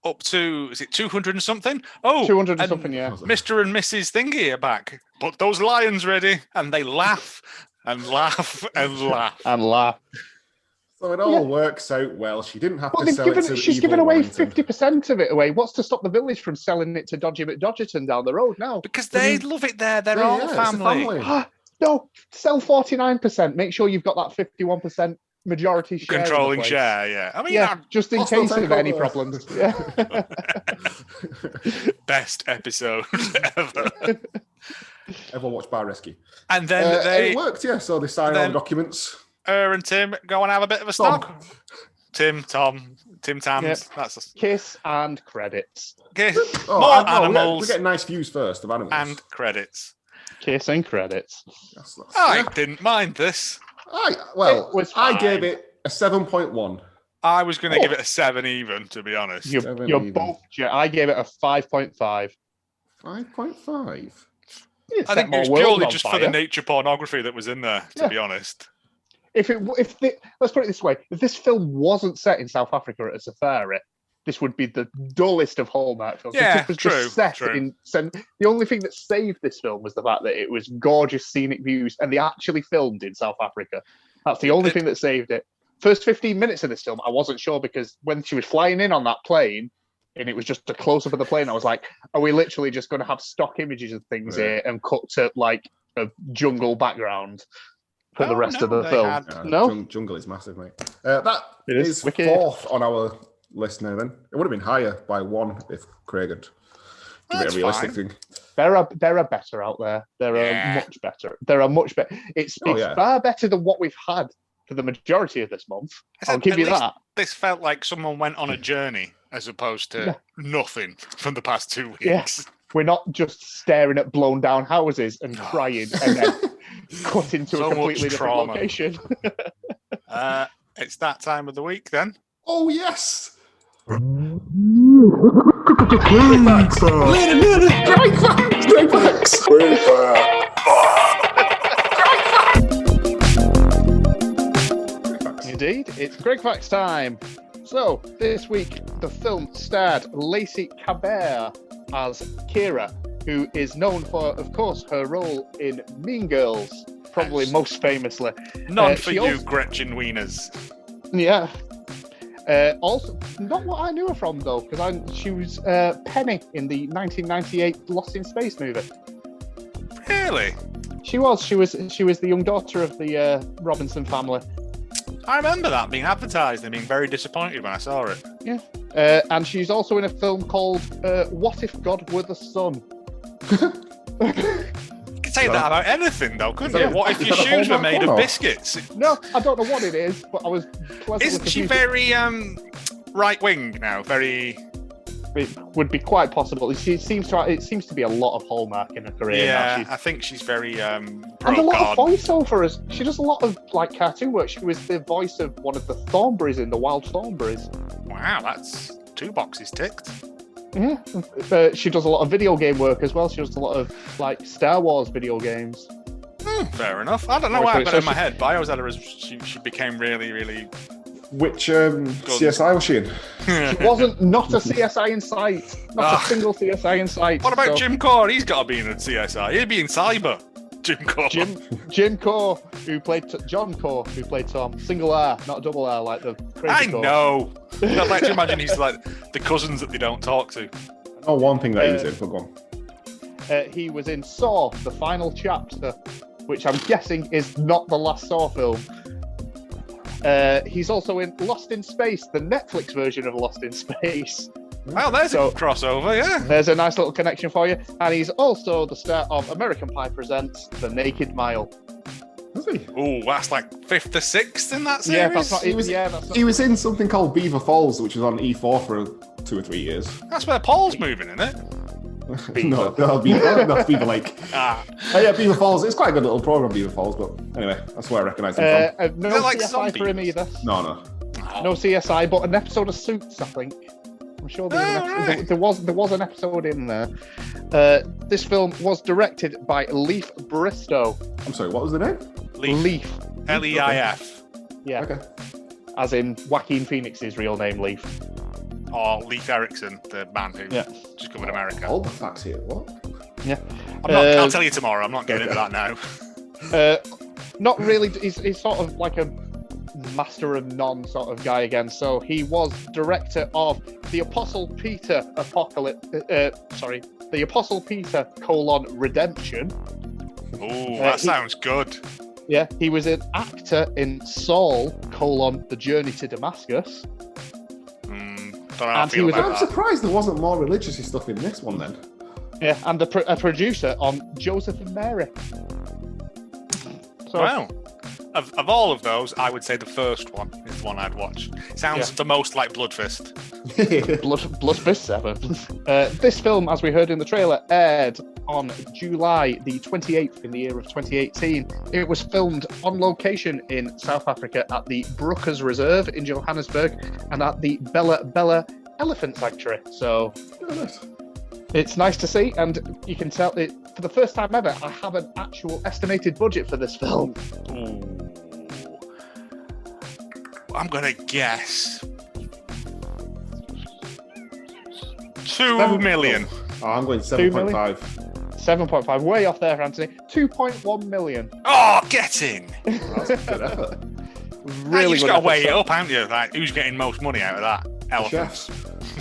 up to, is it 200 and something? Oh, 200 and and something, yeah. Mr. and Mrs. Thingy are back. Put those lions ready, and they laugh and laugh and laugh. And laugh. So it all works out well. She didn't have Well, to they've sell it given, to she's evil given away Wellington. 50% of it away. What's to stop the village from selling it to Dodgy McDodgerton down the road now? Because they love it there. They're Yeah, all it's a family. No, sell 49%. Make sure you've got that 51% majority share. in the Controlling place. share, yeah. I mean, Yeah, just in Hostile case of any takeover. problems. Yeah. best episode ever. Everyone watch Bar Rescue. And then And they, it worked, yeah. So they signed all then- the documents. her and Tim, go and have a bit of a Tom. snog. Tim Tams. Yep. That's Kiss and credits. okay. Oh, More and- oh, animals we get nice views first of animals. and credits. Kiss and credits. That's- I yeah. didn't mind this. It was I fine. gave it a 7.1. I was going to Oh. give it a 7 even, to be honest. You're Seven you're even. both. I gave it a 5.5. 5.5. It I set think my it was world purely on just for fire. the nature pornography that was in there, to Yeah. be honest. Let's put it this way: if this film wasn't set in South Africa at a safari, this would be the dullest of Hallmark films. If Yeah, it was true, just set true. the only thing that saved this film was the fact that it was gorgeous scenic views, and they actually filmed in South Africa. That's the only thing that saved it. first 15 minutes of this film, I wasn't sure because when she was flying in on that plane and it was just a close up of the plane, I was like, are we literally just going to have stock images of things here and cut to like a jungle background for the rest of the film? Jungle is massive, mate. That is wicked. 4th on our list now. Then it would have been higher by 1 if Craig had given it a realistic thing. There are better out there. There are much better. It's far better than what we've had for the majority of this month. I'll give you that. This felt like someone went on a journey as opposed to nothing from the past 2 weeks. Yes. We're not just staring at blown down houses and crying and then cut into a completely different location. It's that time of the week then. Oh, yes. Great facts. Indeed, it's Greg Facts time. So, this week, the film starred Lacey Chabert as Kira, who is known for, of course, her role in Mean Girls, probably most famously. None for you, Gretchen Wieners. Yeah. Also, not what I knew her from, though, because she was Penny in the 1998 Lost in Space movie. Really? She was the young daughter of the Robinson family. I remember that being advertised and being very disappointed when I saw it. Yeah. And she's also in a film called What If God Were the Sun? You could say that about anything, though, couldn't you? What if your shoes were made of biscuits? No, I don't know what it is, but I was pleasantly Isn't she very right-wing now? Very... It would be quite possible. It seems to be a lot of Hallmark in her career. Yeah, I think she's very and a lot of voiceovers. She does a lot of like cartoon work. She was the voice of one of the Thornberrys in the Wild Thornberrys. Wow, that's 2 boxes ticked. Yeah, she does a lot of video game work as well. She does a lot of like Star Wars video games. Fair enough. I don't know why I got it in my head, but I always had her as she became really, really. Which CSI was she in? She wasn't. Not a CSI in sight. Not a single CSI in sight. What about Jim Core? He's got to be in a CSI. He'd be in Cyber. Jim Core. Jim Core, who played John Core, who played Tom. Single R, not double R, like the crazy Core. Know. I'd like to imagine he's like the cousins that they don't talk to. I know one thing that he was in. Go on. He was in Saw, the final chapter, which I'm guessing is not the last Saw film. He's also in Lost in Space, the Netflix version of Lost in Space. Well, there's a crossover, yeah. There's a nice little connection for you. And he's also the star of American Pie Presents The Naked Mile. Was he? Oh, that's like 5th or 6th in that series? Yeah, that's not... He was in something called Beaver Falls, which was on E4 for 2 or 3 years. That's where Paul's moving, isn't it? No, that's Beaver Lake. Yeah, Beaver Falls. It's quite a good little program, Beaver Falls, but anyway, that's where I recognise him from. No like CSI for him either. No. No CSI, but an episode of Suits, I think. I'm sure there was an episode in there. This film was directed by Leif Bristow. I'm sorry, what was the name? Leif. Leif. Yeah. Okay. As in Joaquin Phoenix's real name, Leif. Or Leif Erikson, the man who just covered America. All the facts here. What? Yeah. I'll tell you tomorrow. I'm not getting into that now. Not really. He's sort of like a master of none sort of guy again. So he was director of The Apostle Peter The Apostle Peter: Redemption. Oh, that sounds good. Yeah, he was an actor in Saul: The Journey to Damascus. I'm surprised there wasn't more religious stuff in this one then. Yeah, and a producer on Joseph and Mary. So, wow. Of all of those, I would say the first one is the one I'd watch. Sounds the most like Bloodfist. Bloodfist 7. This film, as we heard in the trailer, aired on July the 28th in the year of 2018. It was filmed on location in South Africa at the Brookers Reserve in Johannesburg and at the Bella Bella Elephant Sanctuary. So it's nice to see, and you can tell it for the first time ever. I have an actual estimated budget for this film. Ooh. I'm gonna guess 2 million. Oh, I'm going 7.5. 7.5, way off there, Anthony. 2.1 million. Oh, get in! That's good effort. Really you just good got to weigh it episode. up, haven't you? Like, who's getting most money out of that? Elephants.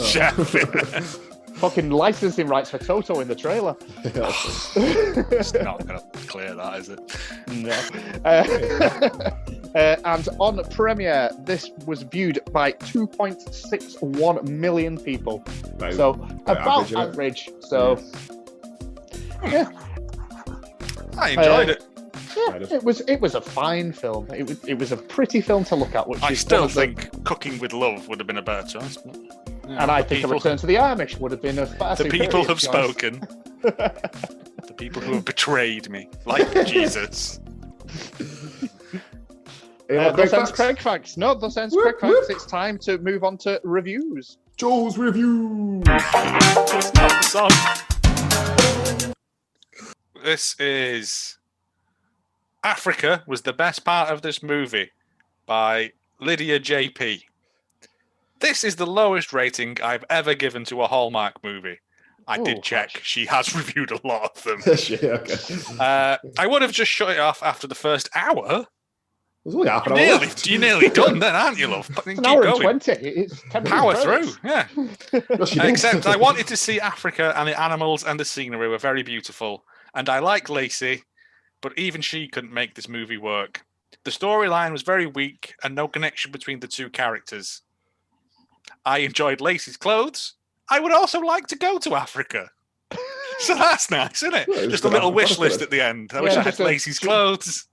Chef. Chef. Fucking licensing rights for Toto in the trailer. It's not going to clear that, is it? No. And on premiere, this was viewed by 2.61 million people. So about average. So yeah, I enjoyed it. Yeah, it was a fine film. It was a pretty film to look at. Which I is still think Cooking with Love would have been a better choice. But, yeah, and I think A Return to the Amish would have been a far the people have choice. spoken. The people who have betrayed me, like Jesus. Those ends Craig facts. No, those ends Craig facts. It's time to move on to reviews. Joel's review. It's not the song. This is Africa was the best part of this movie by Lydia JP. This is the lowest rating I've ever given to a Hallmark movie. I did check. Gosh. She has reviewed a lot of them. I would have just shut it off after the first hour. It was only half an hour. You're nearly done then, aren't you, love? It's an hour and 20. It's 10 Power minutes. Through, yeah. Except I wanted to see Africa, and the animals and the scenery were very beautiful. And I like Lacey, but even she couldn't make this movie work. The storyline was very weak and no connection between the two characters. I enjoyed Lacey's clothes. I would also like to go to Africa. So that's nice, isn't it? Yeah, just a little wish list at the end. I wish I had Lacey's clothes.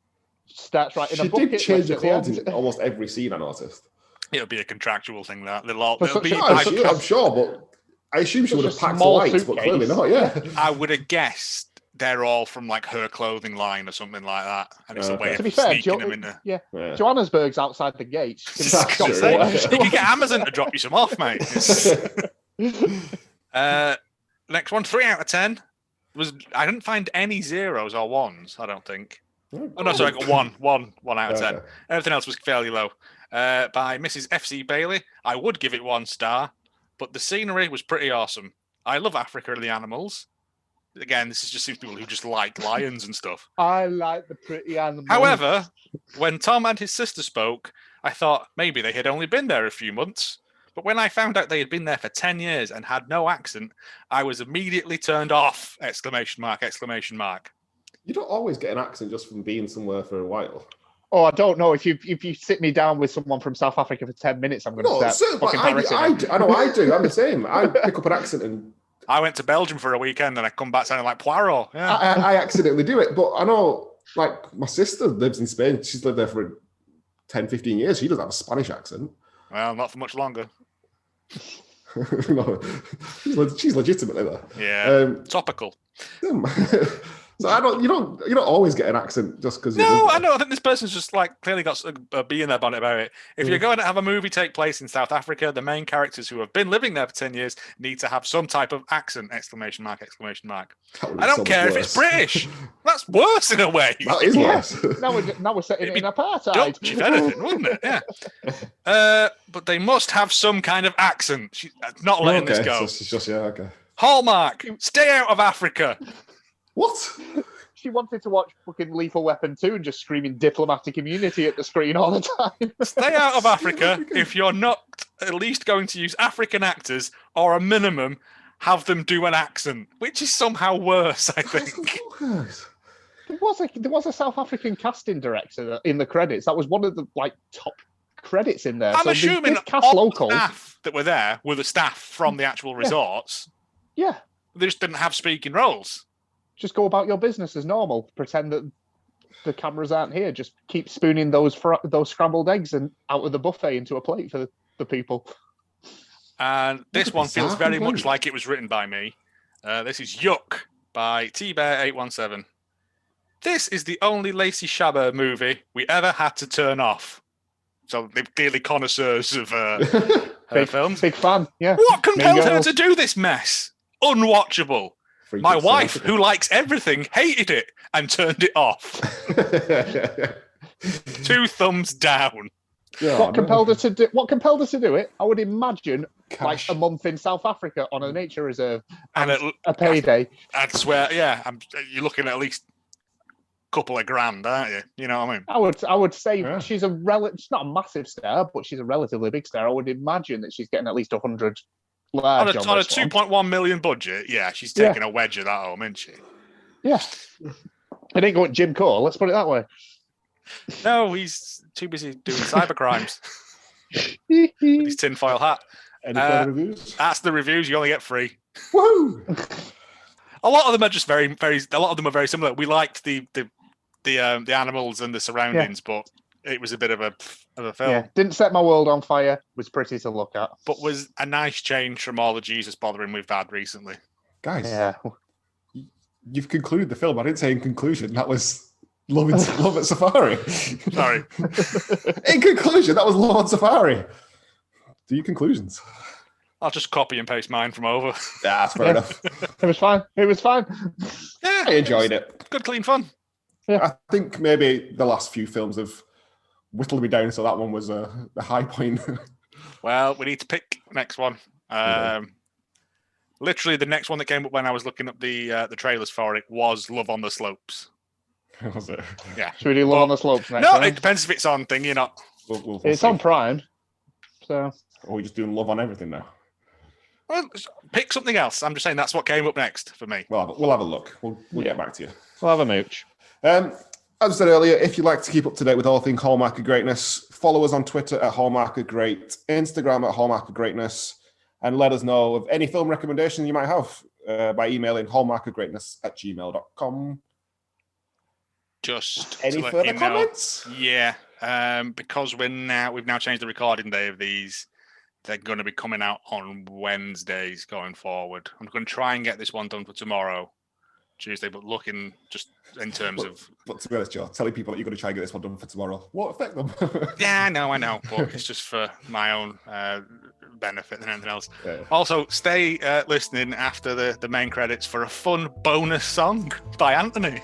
Starts right in a She bucket. did change her clothes in almost every scene, I noticed. It'll be a contractual thing, that. I'm sure, but I assume she would have packed light, but clearly not, yeah. I would have guessed they're all from like her clothing line or something like that. And it's a way of sneaking them in there. Yeah. Johannesburg's outside the gates. You can get Amazon to drop you some off, mate. Next one, 3 out of 10. I didn't find any zeros or ones, I don't think. Oh no, sorry, I got one out of 10. Everything else was fairly low. By Mrs. F.C. Bailey, I would give it 1 star, but the scenery was pretty awesome. I love Africa and the animals. Again, this is just people who just like lions and stuff. I like the pretty animals. However, when Tom and his sister spoke, I thought maybe they had only been there a few months. But when I found out they had been there for 10 years and had no accent, I was immediately turned off! ! You don't always get an accent just from being somewhere for a while. Oh, I don't know. If you sit me down with someone from South Africa for 10 minutes, I'm going to start fucking embarrassing. I know I do. I'm the same. I pick up an accent and... I went to Belgium for a weekend and I come back sounding like Poirot. Yeah. I accidentally do it, but I know, like, my sister lives in Spain. She's lived there for 10, 15 years. She doesn't have a Spanish accent. Well, not for much longer. No, she's legitimately there. Yeah, topical. So you don't always get an accent just because. No, I know. I think this person's just like clearly got a bee in their bonnet about it. If you're going to have a movie take place in South Africa, the main characters who have been living there for 10 years need to have some type of accent! ! I don't care if it's British. That's worse in a way. That is worse. Now we're setting it in apartheid. Dutch, if anything, wouldn't it? Yeah. But they must have some kind of accent. She's not letting this go. So it's just okay. Hallmark, stay out of Africa. What? She wanted to watch fucking Lethal Weapon 2 and just screaming diplomatic immunity at the screen all the time. Stay out of Africa if you're not at least going to use African actors, or a minimum, have them do an accent, which is somehow worse, I think. There was a South African casting director in the credits. That was one of the top credits in there. I'm assuming cast all locals. The staff that were there were the staff from the actual resorts. Yeah. They just didn't have speaking roles. Just go about your business as normal. Pretend that the cameras aren't here. Just keep spooning those scrambled eggs and out of the buffet into a plate for the people. And this one feels very much like it was written by me. This is Yuck by Tbear817. This is the only Lacey Chabert movie we ever had to turn off. So they're clearly connoisseurs of her films. Big fan, yeah. What compelled her to do this mess? Unwatchable. My wife, who likes everything, hated it and turned it off. 2 thumbs down. What compelled her to do it? I would imagine like a month in South Africa on a nature reserve and a payday. I'd swear, yeah. You're looking at least couple of grand, aren't you? You know what I mean? I would say Yeah. she's she's not a massive star, but she's a relatively big star. I would imagine that she's getting at least 100 large On a on this one. 2.1 million budget, yeah, she's taking a wedge of that home, isn't she? Yeah. It ain't going Jim Cole, let's put it that way. No, he's too busy doing cyber crimes with his tinfoil hat. Any further reviews? That's the reviews. You only get 3. Woo! A lot of them are just very, very. A lot of them are very similar. We liked the animals and the surroundings, but it was a bit of a film. Yeah, didn't set my world on fire. Was pretty to look at, But was a nice change from all the Jesus bothering we've had recently. Guys, yeah. you've concluded the film. I didn't say in conclusion. That was Love at Safari. Sorry. In conclusion, that was Love on Safari. Do your conclusions. I'll just copy and paste mine from over. That's fair enough. It was fine. It was fine. Yeah, I enjoyed it. Good, clean fun. I think maybe the last few films have whittled me down, so that one was the high point. Well, we need to pick next one. Literally, the next one that came up when I was looking up the trailers for it was Love on the Slopes. Was it? Yeah. Should we do Love on the Slopes next No, time? it depends if it's on thing. You're not. We'll It's see. on Prime. So Or are we just doing Love on everything now? Well, pick something else. I'm just saying that's what came up next for me. We'll have a look. We'll get back to you. we'll have a mooch. As I said earlier, if you'd like to keep up to date with all things Hallmark of Greatness, follow us on Twitter at Hallmark of Great, Instagram at Hallmark of Greatness, and let us know of any film recommendations you might have by emailing hallmarkofgreatness@gmail.com. Just Any to let further you know- comments? Yeah, because we've now changed the recording day of these. They're going to be coming out on Wednesdays going forward. I'm going to try and get this one done for tomorrow, Tuesday, but looking just in terms of... But to be honest, Joe, telling people that you're going to try and get this one done for tomorrow won't affect them. Yeah, I know, but it's just for my own benefit than anything else. Yeah. Also, stay listening after the main credits for a fun bonus song by Anthony.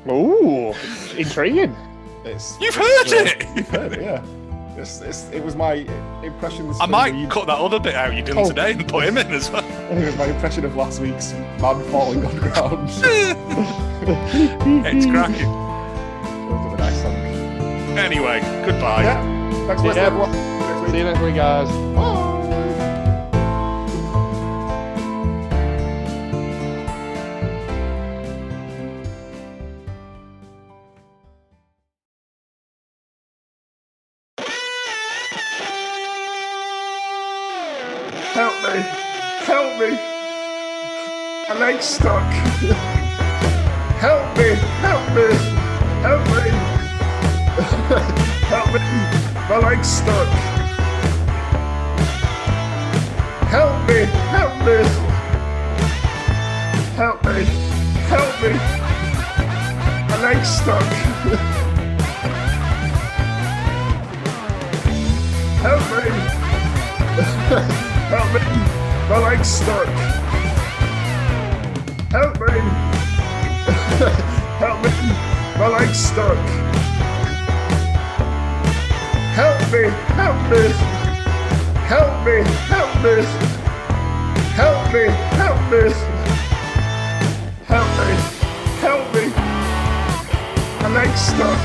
Ooh, intriguing. You've heard it! You've heard it, yeah. It was my impressions. I from might the- cut that other bit out you done today and put him in as well. It was my impression of last week's man falling on the ground. It's cracking. It was a nice song. Anyway, goodbye. Yeah. Thanks for listening, Yeah. everyone. Next week. See you next week, guys. Bye. Help me! Help me! My leg's stuck! Help me! Help me! Help me! Help me! My leg's stuck! Help me! Help me! Help me! Help me! My leg's stuck! Help me! Help me! My leg's stuck! Help me! Help me! My leg's stuck! Help me! Help me! Help me! Help me! Help me! Help me! Help me! Help me! My leg's stuck!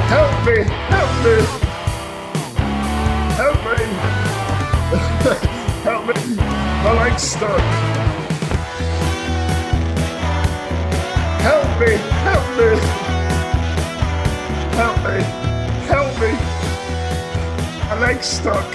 Help me! Help me! Help me! Help me! My leg's stuck! Help me! Help me! Help me! Help me! My leg's stuck!